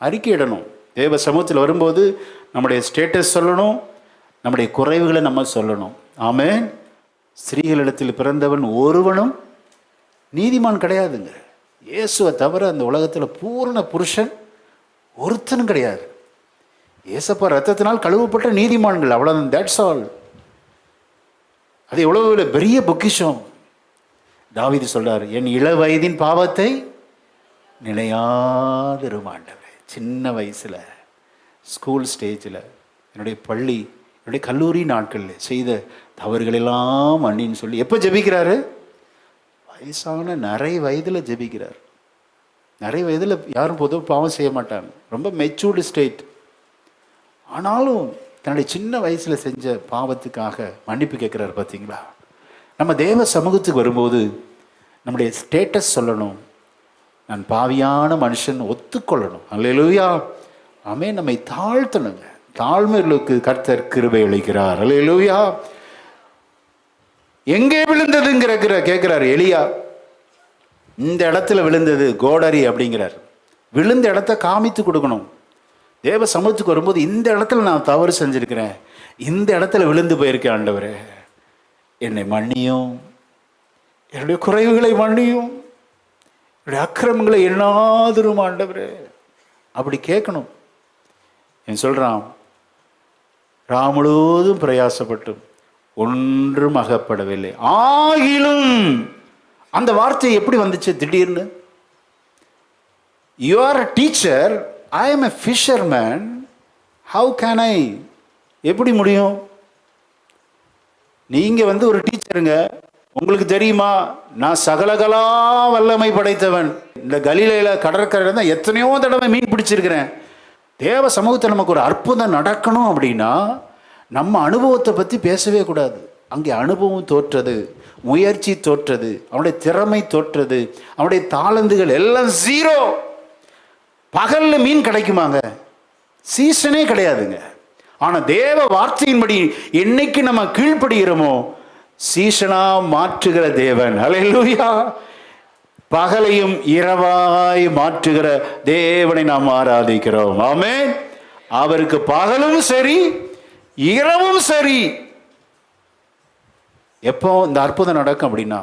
அறிக்கையிடணும். தேவ சமூகத்தில் வரும்போது நம்முடைய ஸ்டேட்டஸ் சொல்லணும், நம்முடைய குறைவுகளை நம்ம சொல்லணும். ஆமென். ஸ்திரீகளிடத்தில் பிறந்தவன் ஒருவனும் நீதிமான் கிடையாதுங்க. இயேசுவை தவிர அந்த உலகத்தில் பூரண புருஷன் ஒருத்தனும் கிடையாது. இயேசப்பா ரத்தத்தினால் கழுவப்பட்ட நீதிமான்கள், அவ்வளோதான். That's all. அது எவ்வளவு பெரிய பொக்கிஷம். தாவீது சொல்றார், என் இள வயதின் பாவத்தை நினையாதிரும் ஆண்டவரே. சின்ன வயசில் ஸ்கூல் ஸ்டேஜில் என்னுடைய பள்ளி, என்னுடைய கல்லூரி நாட்களில் செய்த தவறுகளெல்லாம் மன்னின்னு சொல்லி எப்போ ஜெபிக்கிறாரு? வயசான நிறைய வயதில் ஜெபிக்கிறார். நிறைய வயதில் யாரும் பொதுவாக பாவம் செய்ய மாட்டாங்க, ரொம்ப மெச்சூர்டு ஸ்டேட். ஆனாலும் தன்னுடைய சின்ன வயசில் செஞ்ச பாவத்துக்காக மன்னிப்பு கேட்குறாரு. பார்த்தீங்களா? நம்ம தேவ சமூகத்துக்கு வரும்போது நம்முடைய ஸ்டேட்டஸ் சொல்லணும். நான் பாவியான மனுஷன் ஒத்துக்கொள்ளணும். அல்லேலூயா, ஆமென். நம்மை தாழ்த்தணுங்க. தாழ்மைகளுக்கு கர்த்தர் கிருபை அளிக்கிறார். அல்லேலூயா. எங்கே விழுந்ததுங்கிற கேட்கிறார் எலியா. இந்த இடத்துல விழுந்தது கோடரி அப்படிங்கிறார். விழுந்த இடத்த காமித்து கொடுக்கணும். தேவ சமூகத்துக்கு வரும்போது இந்த இடத்துல நான் தவறு செஞ்சிருக்கிறேன், இந்த இடத்துல விழுந்து போயிருக்கேன், ஆண்டவரே என்னை மன்னியும், என்னுடைய குறைவுகளை மன்னியும், என்னுடைய அக்கிரமங்களை எண்ணாதிரும் ஆண்டவரே, அப்படி கேட்கணும். என் சொல்றான், முழுவதும் பிரயாசப்பட்டும் ஒன்றும் அகப்படவில்லை. ஆகிலும் அந்த வார்த்தை எப்படி வந்துச்சு திடீர்னு? You are a teacher, I am a fisherman, how can I? எப்படி முடியும்? நீங்கள் ஒரு டீச்சருங்க, உங்களுக்கு தெரியுமா நான் சகலகலா வல்லமை படைத்தவன். இந்த கலிலேயில் கடற்கரையில் தான் எத்தனையோ தடவை மீன் பிடிச்சிருக்கிறேன். தேவ சமூகத்தில் நமக்கு ஒரு அற்புதம் நடக்கணும் அப்படின்னா நம்ம அனுபவத்தை பற்றி பேசவே கூடாது. அங்கே அனுபவம் தோற்றது, முயற்சி தோற்றது, அவனுடைய திறமை தோற்றது, அவனுடைய தாளந்துகள் எல்லாம் ஜீரோ. பகலில் மீன் கிடைக்குமாங்க? சீசனே கிடையாதுங்க. ஆனால் தேவ வார்த்தையின்படி என்னைக்கு நம்ம கீழ்ப்படுகிறோமோ சீசனா மாற்றுகிற தேவன். அல்லேலூயா. பகலையும் இரவாய் மாற்றுகிற தேவனை நாம் ஆராதிக்கிறோம். ஆமென். அவருக்கு பகலும் சரி இரவும் சரி. எப்போ இந்த அற்புதம் நடக்கும் அப்படின்னா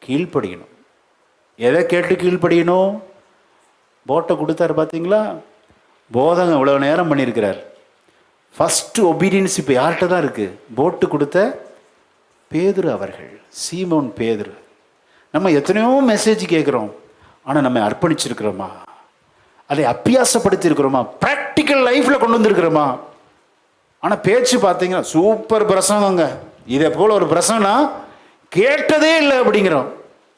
கீழ்ப்படியணும். எதை கேட்டு கீழ்ப்படியணும்? போட்டை கொடுத்தாரு பார்த்தீங்களா? போதகம் இவ்வளோ நேரம் பண்ணியிருக்கிறார். ஃபஸ்ட்டு ஒபீடியன்ஸ் இப்போ யார்கிட்ட தான் இருக்குது? போட்டு கொடுத்த பேதுரு அவர்கள், சீமோன் பேதுரு. நம்ம எத்தனையோ மெசேஜ் கேட்குறோம், ஆனால் நம்ம அர்ப்பணிச்சிருக்கிறோமா? அதை அபியாசப்படுத்தியிருக்கிறோமா? ப்ராக்டிக்கல் லைஃப்பில் கொண்டு வந்திருக்கிறோமா? ஆனால் பேச்சு பார்த்தீங்கன்னா சூப்பர் பிரசங்கங்க, இதே போல் ஒரு பிரசங்கனா கேட்டதே இல்லை அப்படிங்கிறோம்.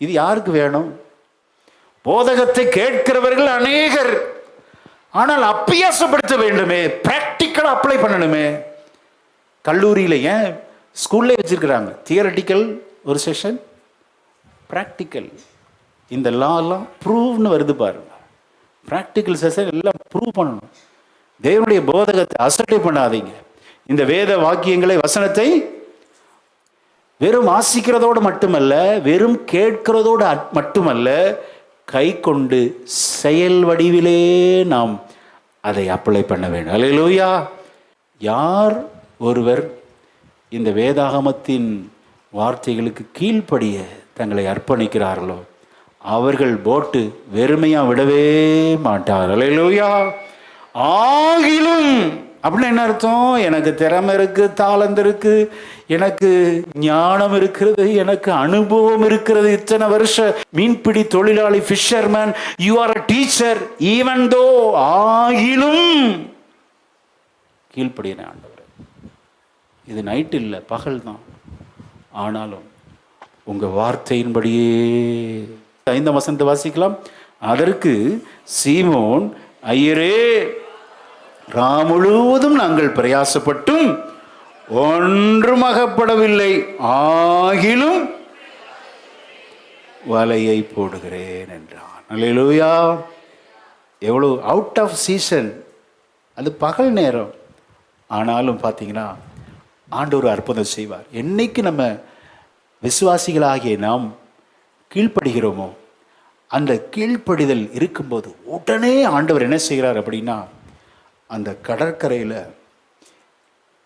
இது யாருக்கு வேணும்? போதகத்தை கேட்கிறவர்கள் அநேகர், ஆனால் அப்பியாசப்படுத்த வேண்டுமே, பிராக்டிக்கலா அப்ளை பண்ணணுமே. கல்லூரியில ஏன் ஸ்கூல்ல வச்சிருக்கிறாங்க தியரட்டிக்கல் ஒரு செஷன், பிராக்டிக்கல். இந்த லா எல்லாம் ப்ரூவ்னு வருது பாருங்க. பிராக்டிக்கல் செஷன் எல்லாம் ப்ரூவ் பண்ணணும். தேவனுடைய போதகத்தை அசட்டை பண்ணாதீங்க. இந்த வேத வாக்கியங்களை, வசனத்தை வெறும் வாசிக்கிறதோடு மட்டுமல்ல, வெறும் கேட்கிறதோடு மட்டுமல்ல, கை கொண்டு செயல் வடிவிலே நாம் அதை அப்ளை பண்ண வேண்டும். அல்லேலூயா. யார் ஒருவர் இந்த வேதாகமத்தின் வார்த்தைகளுக்கு கீழ்ப்படிய தங்களை அர்ப்பணிக்கிறார்களோ அவர்கள் போட்டு வெறுமையா விடவே மாட்டார். அல்லேலூயா. ஆகிலும் அப்படின்னு என்ன அர்த்தம்? எனக்கு திறமை இருக்கு, தாளந்து இருக்கு, எனக்கு ஞானம் இருக்கிறது, எனக்கு அனுபவம் இருக்கிறது, இத்தனை வருஷ மீன்பிடி தொழிலாளி, fisherman, you are a teacher, even though, ஆகிலும் கீழ்ப்படிய ஆண்டவர். இது நைட் இல்லை, பகல் தான். ஆனாலும் உங்க வார்த்தையின்படியே 5 வசனத்தை வாசிக்கலாம். அதற்கு சீமோன், ஐயரே, முழுவதும் நாங்கள் பிரயாசப்பட்டும் ஒன்றும் அகப்படவில்லை, ஆகிலும் வலையை போடுகிறேன் என்றான். அல்லேலூயா. எவ்வளோ அவுட் ஆஃப் சீசன், அது பகல் நேரம். ஆனாலும் பார்த்தீங்கன்னா ஆண்டவர் அற்புதம் செய்வார். என்னைக்கு நம்ம விசுவாசிகளாகிய நாம் கீழ்ப்படுகிறோமோ, அந்த கீழ்ப்படிதல் இருக்கும்போது உடனே ஆண்டவர் என்ன செய்கிறார் அப்படின்னா, அந்த கடற்கரையில்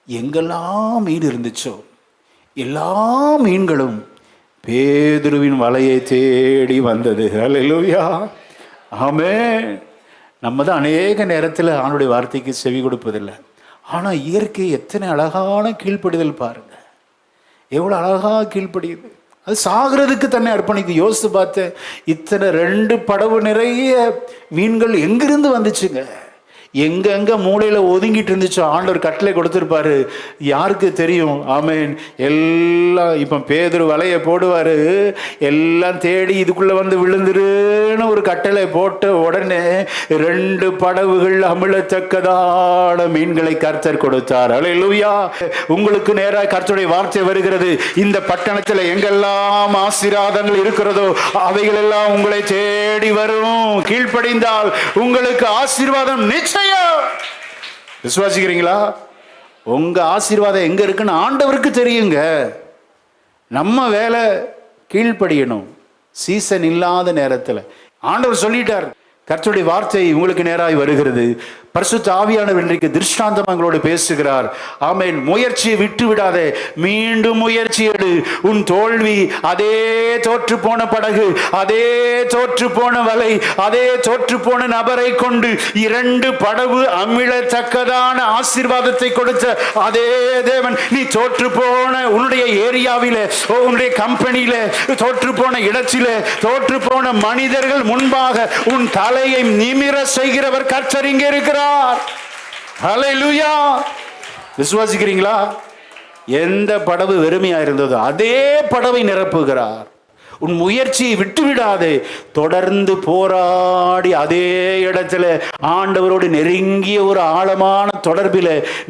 எங்கெல்லாம் மீன் இருந்துச்சோ எல்லா மீன்களும் பேதுருவின் வலையை தேடி வந்தது. அல்லேலூயா. ஆமென். நம்ம தான் அநேக நேரத்தில் ஆண்டவருடைய வார்த்தைக்கு செவி கொடுப்பதில்லை. ஆனால் இயற்கை எத்தனை அழகான கீழ்ப்படிதல் பாருங்க, எவ்வளோ அழகாக கீழ்ப்படியுது. அது சாகிறதுக்கு தன்னை அர்ப்பணிக்கு. யோசித்து பார்த்தேன், இத்தனை 2 படகு நிறைய மீன்கள் எங்கிருந்து வந்துச்சுங்க? எங்கெங்க மூளையில ஒதுங்கிட்டு இருந்துச்சோ ஆண்டவர் கட்டளை கொடுத்துருப்பாரு, யாருக்கு தெரியும்? ஆமென். எல்லாம் இப்ப பேதுரு வலையை போடுவாரு, எல்லாம் தேடி இதுக்குள்ள வந்து விழுந்துருன்னு ஒரு கட்டளை போட்ட உடனே 2 படகுகள் அமிழத்தக்கதான மீன்களை கர்த்தர் கொடுத்தார். அல்லேலூயா. உங்களுக்கு நேராக கர்த்தருடைய வார்த்தை வருகிறது. இந்த பட்டணத்தில் எங்கெல்லாம் ஆசீர்வாதங்கள் இருக்கிறதோ அவைகள் எல்லாம் உங்களை தேடி வரும். கீழ்ப்படிந்தால் உங்களுக்கு ஆசீர்வாதம் நிச்சயம். விசுவாசிக்கிறீங்களா? உங்க ஆசீர்வாதம் எங்க இருக்குன்னு ஆண்டவருக்கு தெரியுங்க. நம்ம வேலை கீழ்ப்படியணும். சீசன் இல்லாத நேரத்தில் ஆண்டவர் சொல்லிட்டார், கர்த்தருடைய வார்த்தை உங்களுக்கு நேராய் வருகிறது. பரிசுத்த ஆவியானவர் இன்றைக்கு திருஷ்டாந்தம் எங்களோடு பேசுகிறார். ஆமென். முயற்சியை விட்டு விடாதே, மீண்டும் முயற்சி எடு. உன் தோல்வி, அதே தோற்று போன படகு, அதே தோற்று போன வலை, அதே தோற்று போன நபரை கொண்டு 2 படகு அமிழத்தக்கதான ஆசீர்வாதத்தை கொடுத்த அதே தேவன், நீ தோற்று போன உன்னுடைய ஏரியாவில, உன்னுடைய கம்பெனியில, தோற்று போன இடத்தில, தோற்று போன மனிதர்கள் முன்பாக உன் தலையை நிமிர செய்கிறவர் கர்த்தர் இங்கே இருக்கிறார். ஹல்லேலூயா. விசுவாசிக்கிறீங்களா? எந்த படகு வெறுமையா இருந்ததோ அதே படவை நிரப்புகிறார். உன் முயற்சியை விட்டுவிடாதே, தொடர்ந்து போராடி அதே இடத்துல ஆண்டவரோடு நெருங்கிய ஒரு ஆழமான தொடர்பில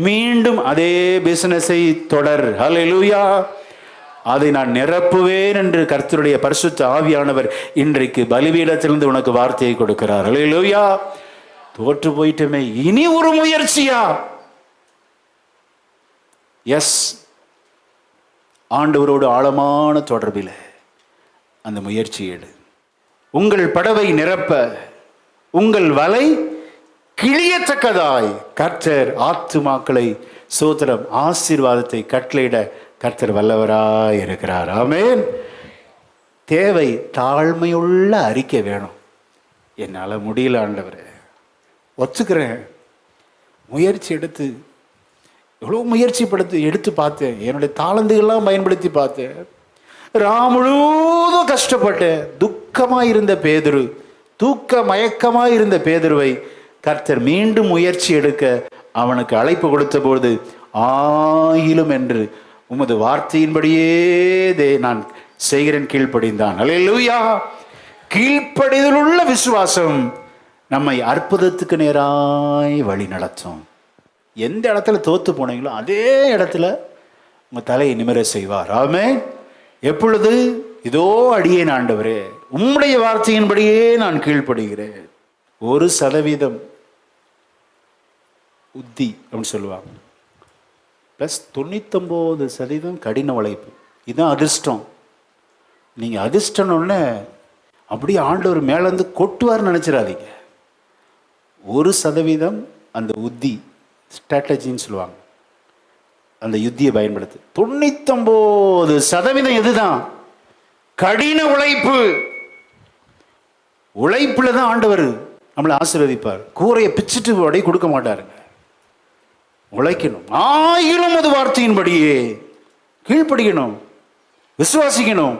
மீண்டும் அதே பிசினஸை தொடர். ஹல்லேலூயா. அதை நான் நிரப்புவேன் என்று கர்த்தருடைய பரிசுத்த ஆவியானவர் இன்றைக்கு பலிபீடத்திலிருந்து உனக்கு வார்த்தையை கொடுக்கிறார். அல்லேலூயா. தோற்று போயிட்டுமே, இனி ஒரு முயற்சியா? எஸ், ஆண்டவரோடு ஆழமான தொடர்பில் அந்த முயற்சி எடு. உங்கள் படவை நிரப்ப, உங்கள் வலை கிழியத்தக்கதாய் கர்த்தர் ஆத்துமாக்களை சோத்திரம் ஆசீர்வாதத்தை கட்டளையிட கர்த்தர் வல்லவராய் இருக்கிறார். ஆமென். தேவை தாழ்மையுள்ள அறிக்கை வேணும். என்னால் முடியல ஆண்டவரே, ஒத்துக்கிறேன். முயற்சி எடுத்து எவ்வளோ எடுத்து பார்த்தேன். என்னுடைய தாளந்துகள்லாம் பயன்படுத்தி பார்த்தேன். முழுவதும் கஷ்டப்பட்டேன். துக்கமாக இருந்த பேதுரு, தூக்க மயக்கமாக இருந்த பேதுருவை கர்த்தர் மீண்டும் முயற்சி எடுக்க அவனுக்கு அழைப்பு கொடுத்த போது, ஆயிலும் என்று உமது வார்த்தையின்படியே நான் செய்கிறேன் கீழ்ப்படிந்தான். அல்லேலூயா. கீழ்ப்படிதலுள்ள விசுவாசம் நம்மை அற்புதத்துக்கு நேராய் வழி நடத்தும். எந்த இடத்துல தோத்து போனீங்களோ அதே இடத்துல உங்கள் தலையை நிமிர செய்வார். ஆமென். எப்பொழுது? இதோ அடியேன் ஆண்டவரே, உம்முடைய வார்த்தையின்படியே நான் கீழ்ப்படுகிறேன். 1% உத்தி அப்படின்னு சொல்லுவாங்க, ப்ளஸ் 99% கடின உழைப்பு. இதுதான் அதிர்ஷ்டம். நீங்கள் அதிர்ஷ்டம்னு அப்படியே ஆண்டவர் மேலேருந்து கொட்டுவார்னு நினச்சிடாதீங்க. 1% அந்த உத்தி, ஸ்ட்ராட்டஜின்னு சொல்லுவாங்க, அந்த யுத்தியை பயன்படுத்து. 99% எதுதான்? கடின உழைப்பு. உழைப்புல தான் ஆண்டவர் நம்மளை ஆசீர்வதிப்பார். கூரையை பிச்சுட்டு உடை கொடுக்க மாட்டாருங்க. உழைக்கணும். ஆயினும் அது வார்த்தையின்படியே கீழ்ப்படிக்கணும், விசுவாசிக்கணும்.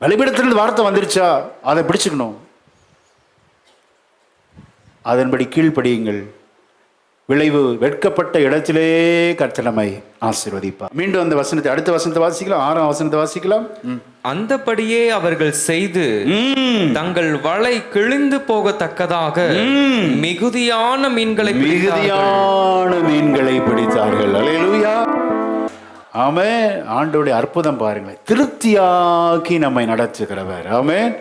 பலிபீடத்திலிருந்து வார்த்தை வந்துருச்சா, அதை பிடிச்சுக்கணும், அதன்படி கீழ்ப்படியுங்கள். விளைவு வெட்கப்பட்ட இடத்திலே கர்த்தர் நம்மை ஆசீர்வதிப்பார். மீண்டும் அந்த வசனத்தை, அடுத்த வசனத்தை வாசிக்கலாம். 6ஆம் வசனத்தை வாசிக்கலாம். அந்தபடியே அவர்கள் செய்து தங்கள் வலை கிழிந்து போகத்தக்கதாக மிகுதியான மீன்களை பிடித்தார்கள். அல்லேலூயா. ஆமென். ஆண்டவருடைய அற்புதம் பாருங்களேன். திருப்தியாக்கி நம்மை நடத்துகிறவர். ஆமென்.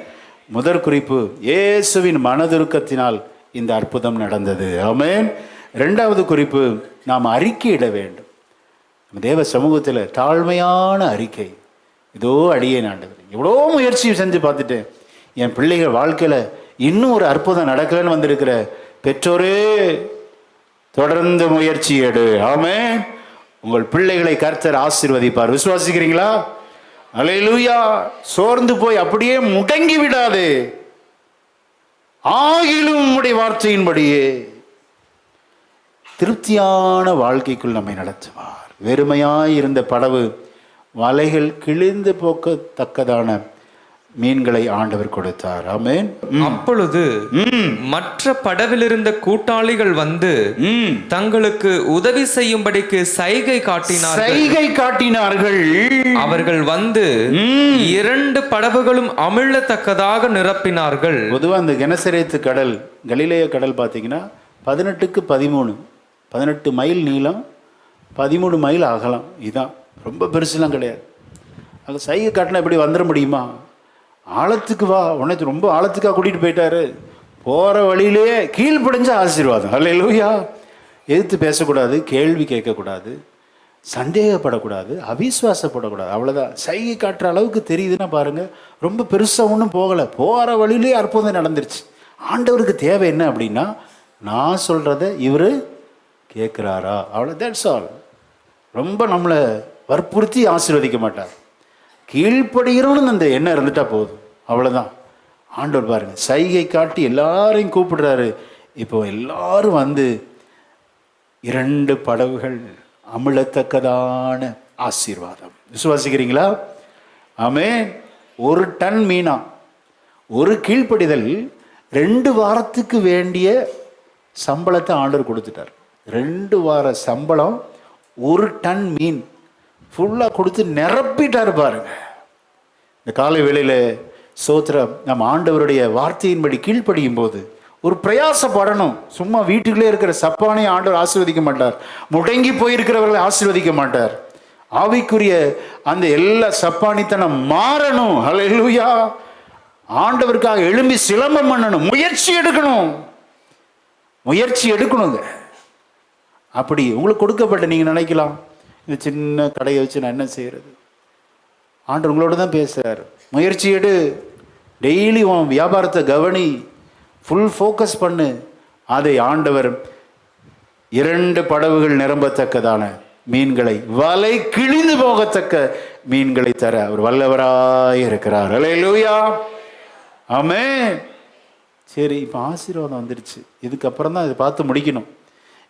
முதற் குறிப்பு, இயேசுவின் மனதுருக்கத்தினால் இந்த அற்புதம் நடந்தது. ஆமென். 2வது குறிப்பு, நாம் அறிக்கையிட வேண்டும். தேவ சமூகத்தில் தாழ்மையான அறிக்கை. இதோ அடியேன் ஆண்டவர், எவ்வளோ முயற்சி செஞ்சு பார்த்துட்டேன், என் பிள்ளைகள் வாழ்க்கையில் இன்னும் ஒரு அற்புதம் நடக்கலன்னு வந்திருக்கிற பெற்றோரே, தொடர்ந்து முயற்சி எடு. ஆமென். உங்கள் பிள்ளைகளை கர்த்தர் ஆசீர்வதிப்பார். விசுவாசிக்கிறீங்களா? அல்லேலூயா. சோர்ந்து போய் அப்படியே முடங்கி விடாது. ஆகிலும் உம்முடைய வார்த்தையின்படியே திருப்தியான வாழ்க்கைக்குள் நம்மை நடத்துவார். வெறுமையாய் இருந்த படகு வலைகள் கிழிந்து போக்கத்தக்கதான மீன்களை ஆண்டவர் கொடுத்தார். ஆமென். அப்பொழுது மற்ற படவிலிருந்த கூட்டாளிகள் வந்து தங்களுக்கு உதவி செய்யும்படிக்கு சைகை காட்டினார்கள். அவர்கள் வந்து 2 படகுகளும் அமிழத்தக்கதாக நிரப்பினார்கள். பொதுவாக அந்த கெனசரேத்து கடல், கலிலேய கடல் பார்த்தீங்கன்னா 18க்கு 18 மைல் நீளம், 13 மைல் அகலம். இதுதான், ரொம்ப பெருசுலாம் கிடையாது. அங்கே சைகை காட்டினா எப்படி வந்துட முடியுமா? ஆழத்துக்கு வா, உன்னை ரொம்ப ஆழத்துக்காக கூட்டிகிட்டு போயிட்டாரு. போகிற வழியிலேயே கீழ்ப்படிஞ்ச ஆசீர்வாதம். அல்லேலூயா. எதிர்த்து பேசக்கூடாது, கேள்வி கேட்கக்கூடாது, சந்தேகப்படக்கூடாது, அவிசுவாசப்படக்கூடாது. அவ்வளோதான். சைகை காட்டுற அளவுக்கு தெரியுதுன்னா பாருங்கள், ரொம்ப பெருசாக ஒன்றும் போகலை. போகிற வழியிலே அற்புதம் நடந்துருச்சு. ஆண்டவருக்கு தேவை என்ன அப்படின்னா, நான் சொல்கிறத இவர் கேட்குறாரா, அவ்வளோ. That's all. ரொம்ப நம்மளை வற்புறுத்தி ஆசீர்வதிக்க மாட்டார். கீழ்ப்படுகிறோன்னு அந்த எண்ணம் இருந்துட்டா போதும், அவ்வளோதான். ஆண்டவர் பாருங்க, சைகை காட்டி எல்லாரையும் கூப்பிடுறாரு. இப்போ எல்லாரும் வந்து 2 படகுகள் அமிழத்தக்கதான ஆசீர்வாதம். விசுவாசிக்கிறீங்களா? ஆமென். 1 டன் மீனா, ஒரு கீழ்ப்படிதல் 2 வாரத்துக்கு வேண்டிய சம்பளத்தை ஆண்டவர் கொடுத்துட்டார். 2 வார சம்பளம், 1 டன் மீன் ஃபுல்லாக கொடுத்து நிரப்பிட்டார் பாருங்க. இந்த காலை வேளையில் சோத்திரம், நம்ம ஆண்டவருடைய வார்த்தையின்படி கீழ்ப்படியும் போது ஒரு பிரயாசப்படணும். சும்மா வீட்டுக்குள்ளே இருக்கிற சப்பானை ஆண்டவர் ஆசீர்வதிக்க மாட்டார். முடங்கி போயிருக்கிறவர்களை ஆசீர்வதிக்க மாட்டார். ஆவிக்குரிய அந்த எல்லா சப்பானித்தனம் மாறணும். அல்லேலூயா. ஆண்டவருக்காக எழும்பி சிலம்பம் பண்ணணும், முயற்சி எடுக்கணுங்க. அப்படி உங்களுக்கு கொடுக்கப்பட்ட, நீங்கள் நினைக்கலாம், இந்த சின்ன கடையை வச்சு நான் என்ன செய்கிறது? ஆண்டவர் உங்களோட தான் பேசுகிறார். முயற்சி எடு, டெய்லி உன் வியாபாரத்தை கவனி, ஃபுல் ஃபோக்கஸ் பண்ணு. அதை ஆண்டவர் 2 படகுகள் நிரம்பத்தக்கதான மீன்களை, வலை கிழிந்து போகத்தக்க மீன்களை தர அவர் வல்லவராய் இருக்கிறார். அல்லேலூயா. ஆமென். சரி, இப்போ ஆசீர்வாதம் வந்துடுச்சு. இதுக்கப்புறம் தான் இதை பார்த்து முடிக்கணும்.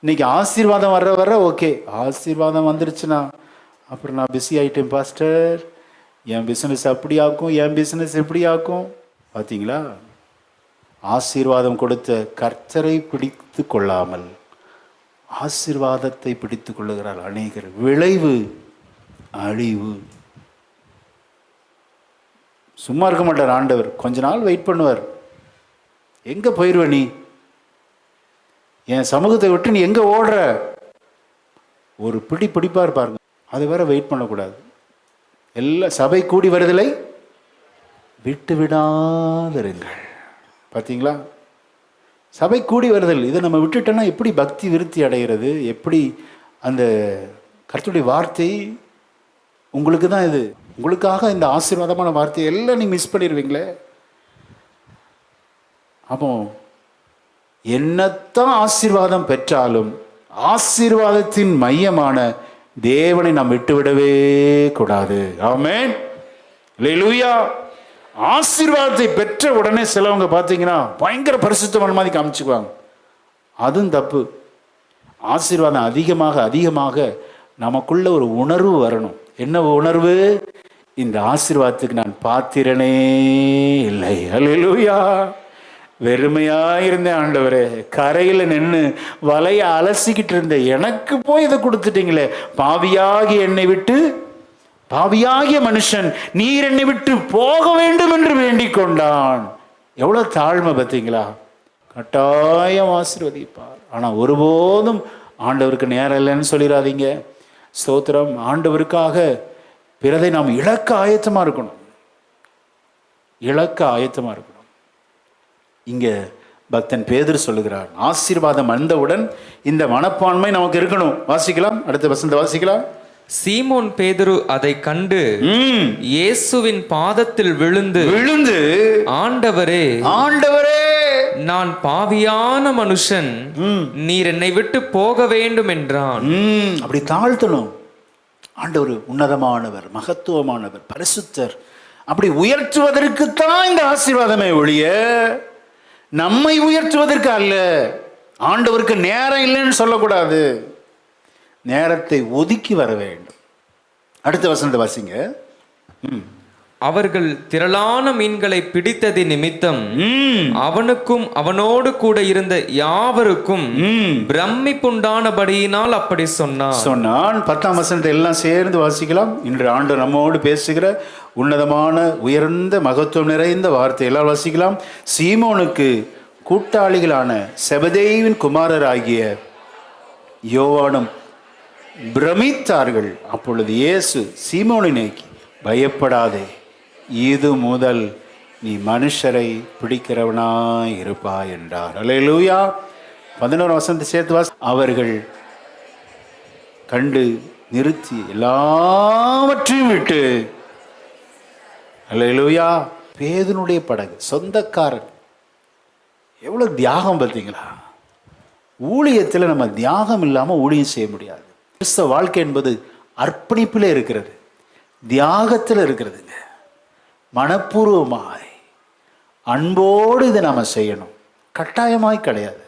இன்னைக்கு ஆசீர்வாதம் வர ஓகே. ஆசீர்வாதம் வந்துருச்சுன்னா அப்புறம் நான் பிஸி ஆகிட்டேன் பாஸ்டர், என் பிஸ்னஸ் அப்படி ஆக்கும், என் பிஸ்னஸ் எப்படி ஆக்கும். பார்த்தீங்களா? ஆசீர்வாதம் கொடுத்த கர்த்தரை பிடித்து கொள்ளாமல் ஆசீர்வாதத்தை பிடித்து கொள்ளுகிறார் அநேகர். விளைவு அழிவு. சும்மா இருக்க மாட்டார் ஆண்டவர், கொஞ்ச நாள் வெயிட் பண்ணுவார். எங்கே போயிடுவ நீ, என் சமூகத்தை விட்டு நீ எங்கே ஓடுற, ஒரு பிடிப்பார் பாருங்க. அது வேற வெயிட் பண்ணக்கூடாது. எல்லாம் சபை கூடி வருதலை விட்டு விடாதிருங்கள். பார்த்தீங்களா, சபை கூடி வருதல் இதை நம்ம விட்டுட்டோன்னா எப்படி பக்தி விருத்தி அடைகிறது, எப்படி அந்த கர்த்தருடைய வார்த்தை உங்களுக்கு தான் இது, உங்களுக்காக இந்த ஆசீர்வாதமான வார்த்தையை எல்லாம் நீ மிஸ் பண்ணிடுவீங்களே. அப்போ என்னத்தான் ஆசீர்வாதம் பெற்றாலும் ஆசீர்வாதத்தின் மையமான தேவனை நாம் விட்டுவிடவே கூடாது. ஆமென், அல்லேலூயா. ஆசீர்வாதத்தை பெற்ற உடனே சிலவங்க பார்த்தீங்கன்னா பயங்கர பரிசுத்தமான மாதிரி காமிச்சுக்குவாங்க. அதுவும் தப்பு. ஆசீர்வாதம் அதிகமாக நமக்குள்ள ஒரு உணர்வு வரணும். என்ன உணர்வு? இந்த ஆசீர்வாதத்துக்கு நான் பாத்திரனே இல்லை. அல்லேலூயா. வெறுமையாயிருந்தேன் ஆண்டவரே, கரையில் நின்று வலையை அலசிக்கிட்டு இருந்தேன், எனக்கு போய் இதை கொடுத்துட்டீங்களே. பாவியாகிய மனுஷன் நீர் என்னை விட்டு போக வேண்டும் என்று வேண்டிக் கொண்டான். எவ்வளோ தாழ்மை பார்த்தீங்களா. கட்டாயம் ஆசீர்வதிப்பார். ஆனால் ஒருபோதும் ஆண்டவருக்கு நேரம் இல்லைன்னு சொல்லிடாதீங்க. ஸ்தோத்திரம். ஆண்டவருக்காக பிறதை நாம் இழக்க ஆயத்தமாக இருக்கணும். இங்கே பக்தன் பேதுரு சொல்லுகிறார், ஆசீர்வாதம் வந்தவுடன் இந்த மனப்பான்மை நமக்கு இருக்கணும். வாசிக்கலாம், அடுத்த வசனத்தை வாசிக்கலாம். சீமோன் பேதுரு அதை கண்டு இயேசுவின் பாதத்தில் விழுந்து ஆண்டவரே நான் பாவியான மனுஷன், நீர் என்னை விட்டு போக வேண்டும் என்றான். அப்படி தாழ்த்தணும். ஆண்டவர் உன்னதமானவர், மகத்துவமானவர், பரிசுத்தர். அப்படி உயர்த்துவதற்குத்தான் இந்த ஆசீர்வாதமே ஒழிய நம்மை உயர்த்துவதற்கு அல்ல. ஆண்டவருக்கு நேரம் இல்லைன்னு சொல்லக்கூடாது. நேரத்தை ஒதுக்கி வர வேண்டும். அடுத்த வசனத்தை வாசிங்க. அவர்கள் திரளான மீன்களை பிடித்தது நிமித்தம் அவனுக்கும் அவனோடு கூட இருந்த யாவருக்கும் பிரமிப்புண்டானபடியினால் அப்படி சொன்னான். 10ஆம் வசனத்தை எல்லாம் சேர்ந்து வாசிக்கலாம். இன்று ஆண்டவர் நம்மோடு பேசுகிற உன்னதமான உயர்ந்த மகத்துவம் நிறைந்த வார்த்தை எல்லாம் வாசிக்கலாம். சீமோனுக்கு கூட்டாளிகளான செபதேயுவின் குமாரராகிய யோவானும் பிரமித்தார்கள். அப்பொழுது இயேசு சீமோனை நோக்கி, பயப்படாதே, இது முதல் நீ மனுஷரை பிடிக்கிறவனாய் இருப்பாய் என்றார். அல்லேலூயா. 11 வசனத்தை சேர்த்து வாசி. அவர்கள் கண்டு நிறுத்தி எல்லாவற்றையும் விட்டு, அல்லேலூயா. பேதுனுடைய படகு, சொந்தக்காரன். எவ்வளவு தியாகம் பார்த்தீங்களா. ஊழியத்தில் நம்ம தியாகம் இல்லாமல் ஊழியம் செய்ய முடியாது. கிறிஸ்தவ வாழ்க்கை என்பது அர்ப்பணிப்பில் இருக்கிறது, தியாகத்தில் இருக்கிறதுங்க. மனப்பூர்வமாய் அன்போடு இதை நாம் செய்யணும், கட்டாயமாய் கிடையாது.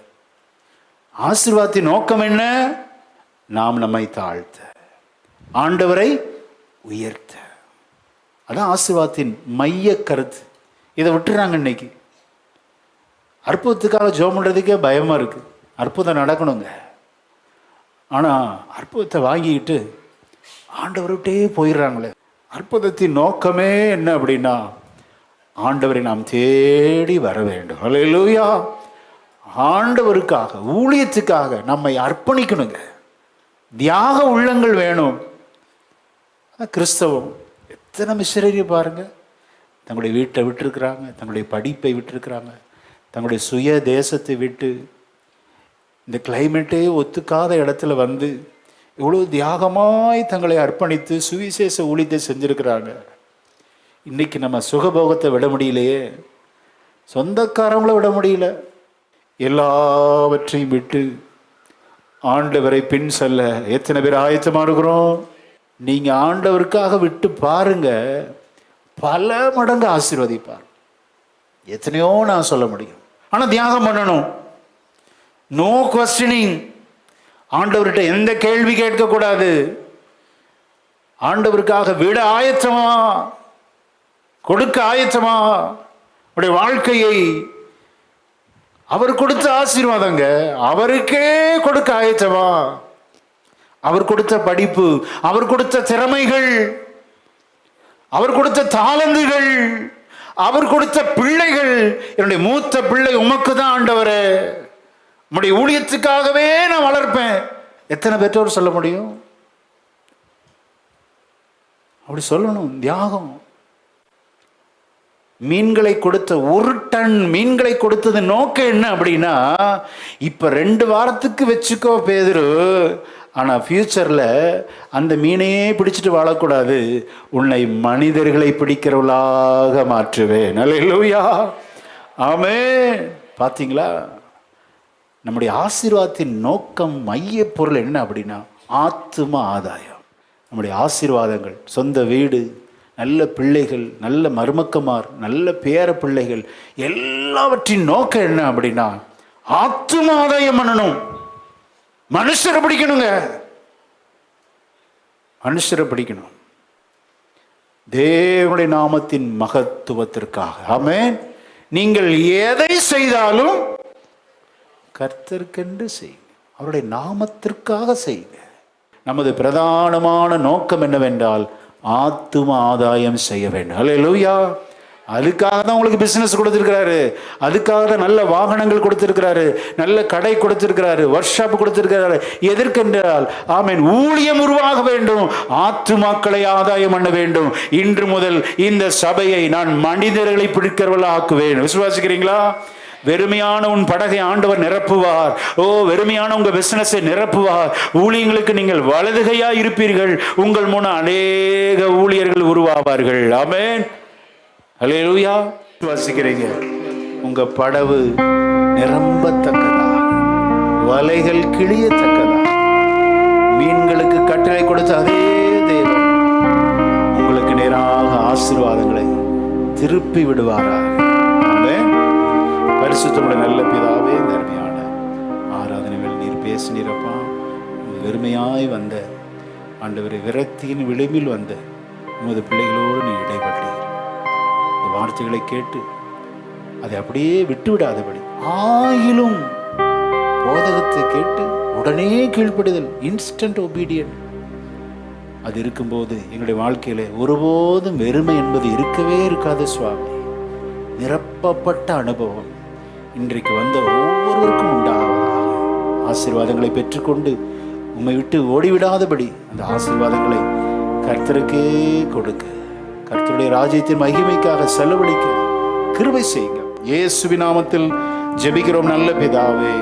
ஆசீர்வாதத்தின் நோக்கம் என்ன? நாம் நம்மை தாழ்த்த, ஆண்டவரை உயர்த்த. அதான் ஆசீர்வாதத்தின் மைய கருத்து. இதை விட்டுறாங்க. இன்னைக்கு அற்புதத்துக்காக ஜெபம் பண்ணுறதுக்கே பயமாக இருக்குது. அற்புதம் நடக்கணுங்க. ஆனால் அற்புதத்தை வாங்கிக்கிட்டு ஆண்டவர்கிட்டே போயிடுறாங்களே. அற்புதத்தின் நோக்கமே என்ன அப்படின்னா, ஆண்டவரை நாம் தேடி வர வேண்டும். அல்லேலூயா. ஆண்டவருக்காக, ஊழியத்துக்காக நம்மை அர்ப்பணிக்கணுங்க. தியாக உள்ளங்கள் வேணும். கிறிஸ்தவம் எத்தனை மிஷனரி பாருங்க, தங்களுடைய வீட்டை விட்டுருக்குறாங்க, தங்களுடைய படிப்பை விட்டுருக்குறாங்க, தங்களுடைய சுய தேசத்தை விட்டு இந்த கிளைமேட்டே ஒத்துக்காத இடத்துல வந்து இவ்வளோ தியாகமாய் தங்களை அர்ப்பணித்து சுவிசேஷ ஊழியத்தை செஞ்சுருக்கிறாங்க. இன்றைக்கி நம்ம சுகபோகத்தை விட முடியலையே, சொந்தக்காரங்களை விட முடியல. எல்லாவற்றையும் விட்டு ஆண்டவரை பின் செல்ல எத்தனை பேர் ஆயத்தமாக இருக்கிறோம்? நீங்கள் ஆண்டவருக்காக விட்டு பாருங்க, பல மடங்கு ஆசீர்வதிப்பார். எத்தனையோ நான் சொல்ல முடியும். ஆனால் தியாகம் பண்ணணும். நோ குவஸ்டனிங். ஆண்டவர்கிட்ட எந்த கேள்வி கேட்கக்கூடாது. ஆண்டவருக்காக விட ஆயத்தமா, கொடுக்க ஆயத்தமா, உடைய வாழ்க்கையை அவர் கொடுத்த ஆசீர்வாதங்க, அவருக்கே கொடுக்க ஆயத்தமா. அவர் கொடுத்த படிப்பு, அவர் கொடுத்த திறமைகள், அவர் கொடுத்த தாளந்துகள், அவர் கொடுத்த பிள்ளைகள், என்னுடைய மூத்த பிள்ளை உமக்கு தான் ஆண்டவரே, உம்முடைய ஊழியத்துக்காகவே நான் வளர்ப்பேன். எத்தனை பெற்றோர் சொல்ல முடியும்? அப்படி சொல்லணும். தியாகம். மீன்களை கொடுத்த 1 டன் மீன்களை கொடுத்தது நோக்கம் என்ன அப்படின்னா, இப்ப 2 வாரத்துக்கு வச்சுக்கோ பேதுரு, ஆனா ஃபியூச்சர்ல அந்த மீனையே பிடிச்சிட்டு வாழக்கூடாது, உன்னை மனிதர்களை பிடிக்கிறவளாக மாற்றுவேன். அல்லேலூயா, ஆமென். பாத்தீங்களா, நம்முடைய ஆசீர்வாதத்தின் நோக்கம், மைய பொருள் என்ன அப்படின்னா ஆத்தும ஆதாயம். நம்முடைய ஆசீர்வாதங்கள், சொந்த வீடு, நல்ல பிள்ளைகள், நல்ல மருமக்கமார், நல்ல பேர பிள்ளைகள், எல்லாவற்றின் நோக்கம் என்ன அப்படின்னா ஆத்தும ஆதாயம் பண்ணணும். மனுஷரை பிடிக்கணுங்க, மனுஷரை பிடிக்கணும், தேவனுடைய நாமத்தின் மகத்துவத்திற்காக. ஆமென். நீங்கள் எதை செய்தாலும் கர்த்தருக்கென்று செய்யுங்க, அவருடைய நாமத்திற்காக செய்யுங்க. நமது பிரதானமான நோக்கம் என்னவென்றால் ஆத்தும ஆதாயம் செய்ய வேண்டும். அல்லேலூயா. அதுக்காக தான் உங்களுக்கு பிசினஸ் கொடுத்திருக்கிறாரு, அதுக்காக தான் நல்ல வாகனங்கள் கொடுத்திருக்கிறாரு, நல்ல கடை கொடுத்திருக்கிறாரு, ஒர்க் ஷாப் கொடுத்திருக்கிறாரு. எதற்கென்றால் ஆமென், ஊழியம் உருவாக வேண்டும், ஆத்துமாக்களை ஆதாயம் பண்ண வேண்டும். இன்று முதல் இந்த சபையை நான் மனிதர்களை பிடிக்கிறவர்களாக ஆக்குவேன். விசுவாசிக்கிறீங்களா? வெறுமையான உன் படகை ஆண்டவர் நிரப்புவார். வெறுமையான உங்க பிசினஸை நிரப்புவார். ஊழியங்களுக்கு நீங்கள் வலதுகையா இருப்பீர்கள். உங்கள் முன் அநேக ஊழியர்கள் உருவாவார்கள். ஆமென். அல்லேலூயா. வாசிக்கிறீங்க, உங்க படவு நிரம்பத்தக்கதா, வலைகள் கிழியத்தக்கதா, மீன்களுக்கு கட்டளை கொடுத்த அதே தேவன் உங்களுக்கு நேராக ஆசீர்வாதங்களை திருப்பி விடுவாராக. ஆமென். பரிசுத்தமுள்ள நல்ல பிதாவே, இந்த அருமையான ஆராதனைகள் நீர் பேசினீரப்பா. வெறுமையாய் வந்த ஆண்டவரை, விரக்தியின் விளிம்பில் வந்த உமது பிள்ளைகளோடு நீ இடைப்பட்டீர். இந்த வார்த்தைகளை கேட்டு அதை அப்படியே விட்டுவிடாதபடி, ஆயிலும் போதகத்தை கேட்டு உடனே கீழ்ப்படிதல், இன்ஸ்டன்ட் ஒபீடியன்ட், அது இருக்கும்போது எங்களுடைய வாழ்க்கையில ஒருபோதும் வெறுமை என்பது இருக்கவே இருக்காது சுவாமி. நிரப்பப்பட்ட அனுபவம் இன்றைக்கு வந்த ஒவ்வொருவருக்கும் உண்டாவதாக. ஆசீர்வாதங்களை பெற்றுக்கொண்டு உம்மை விட்டு ஓடிவிடாதபடி அந்த ஆசீர்வாதங்களை கர்த்தருக்கே கொடுக்க, கர்த்தருடைய ராஜ்யத்தின் மகிமைக்காக செலவழிக்க கிருபை செய்யுங்க. இயேசுவின் நாமத்தில் ஜெபிக்கிறோம் நல்ல பிதாவே.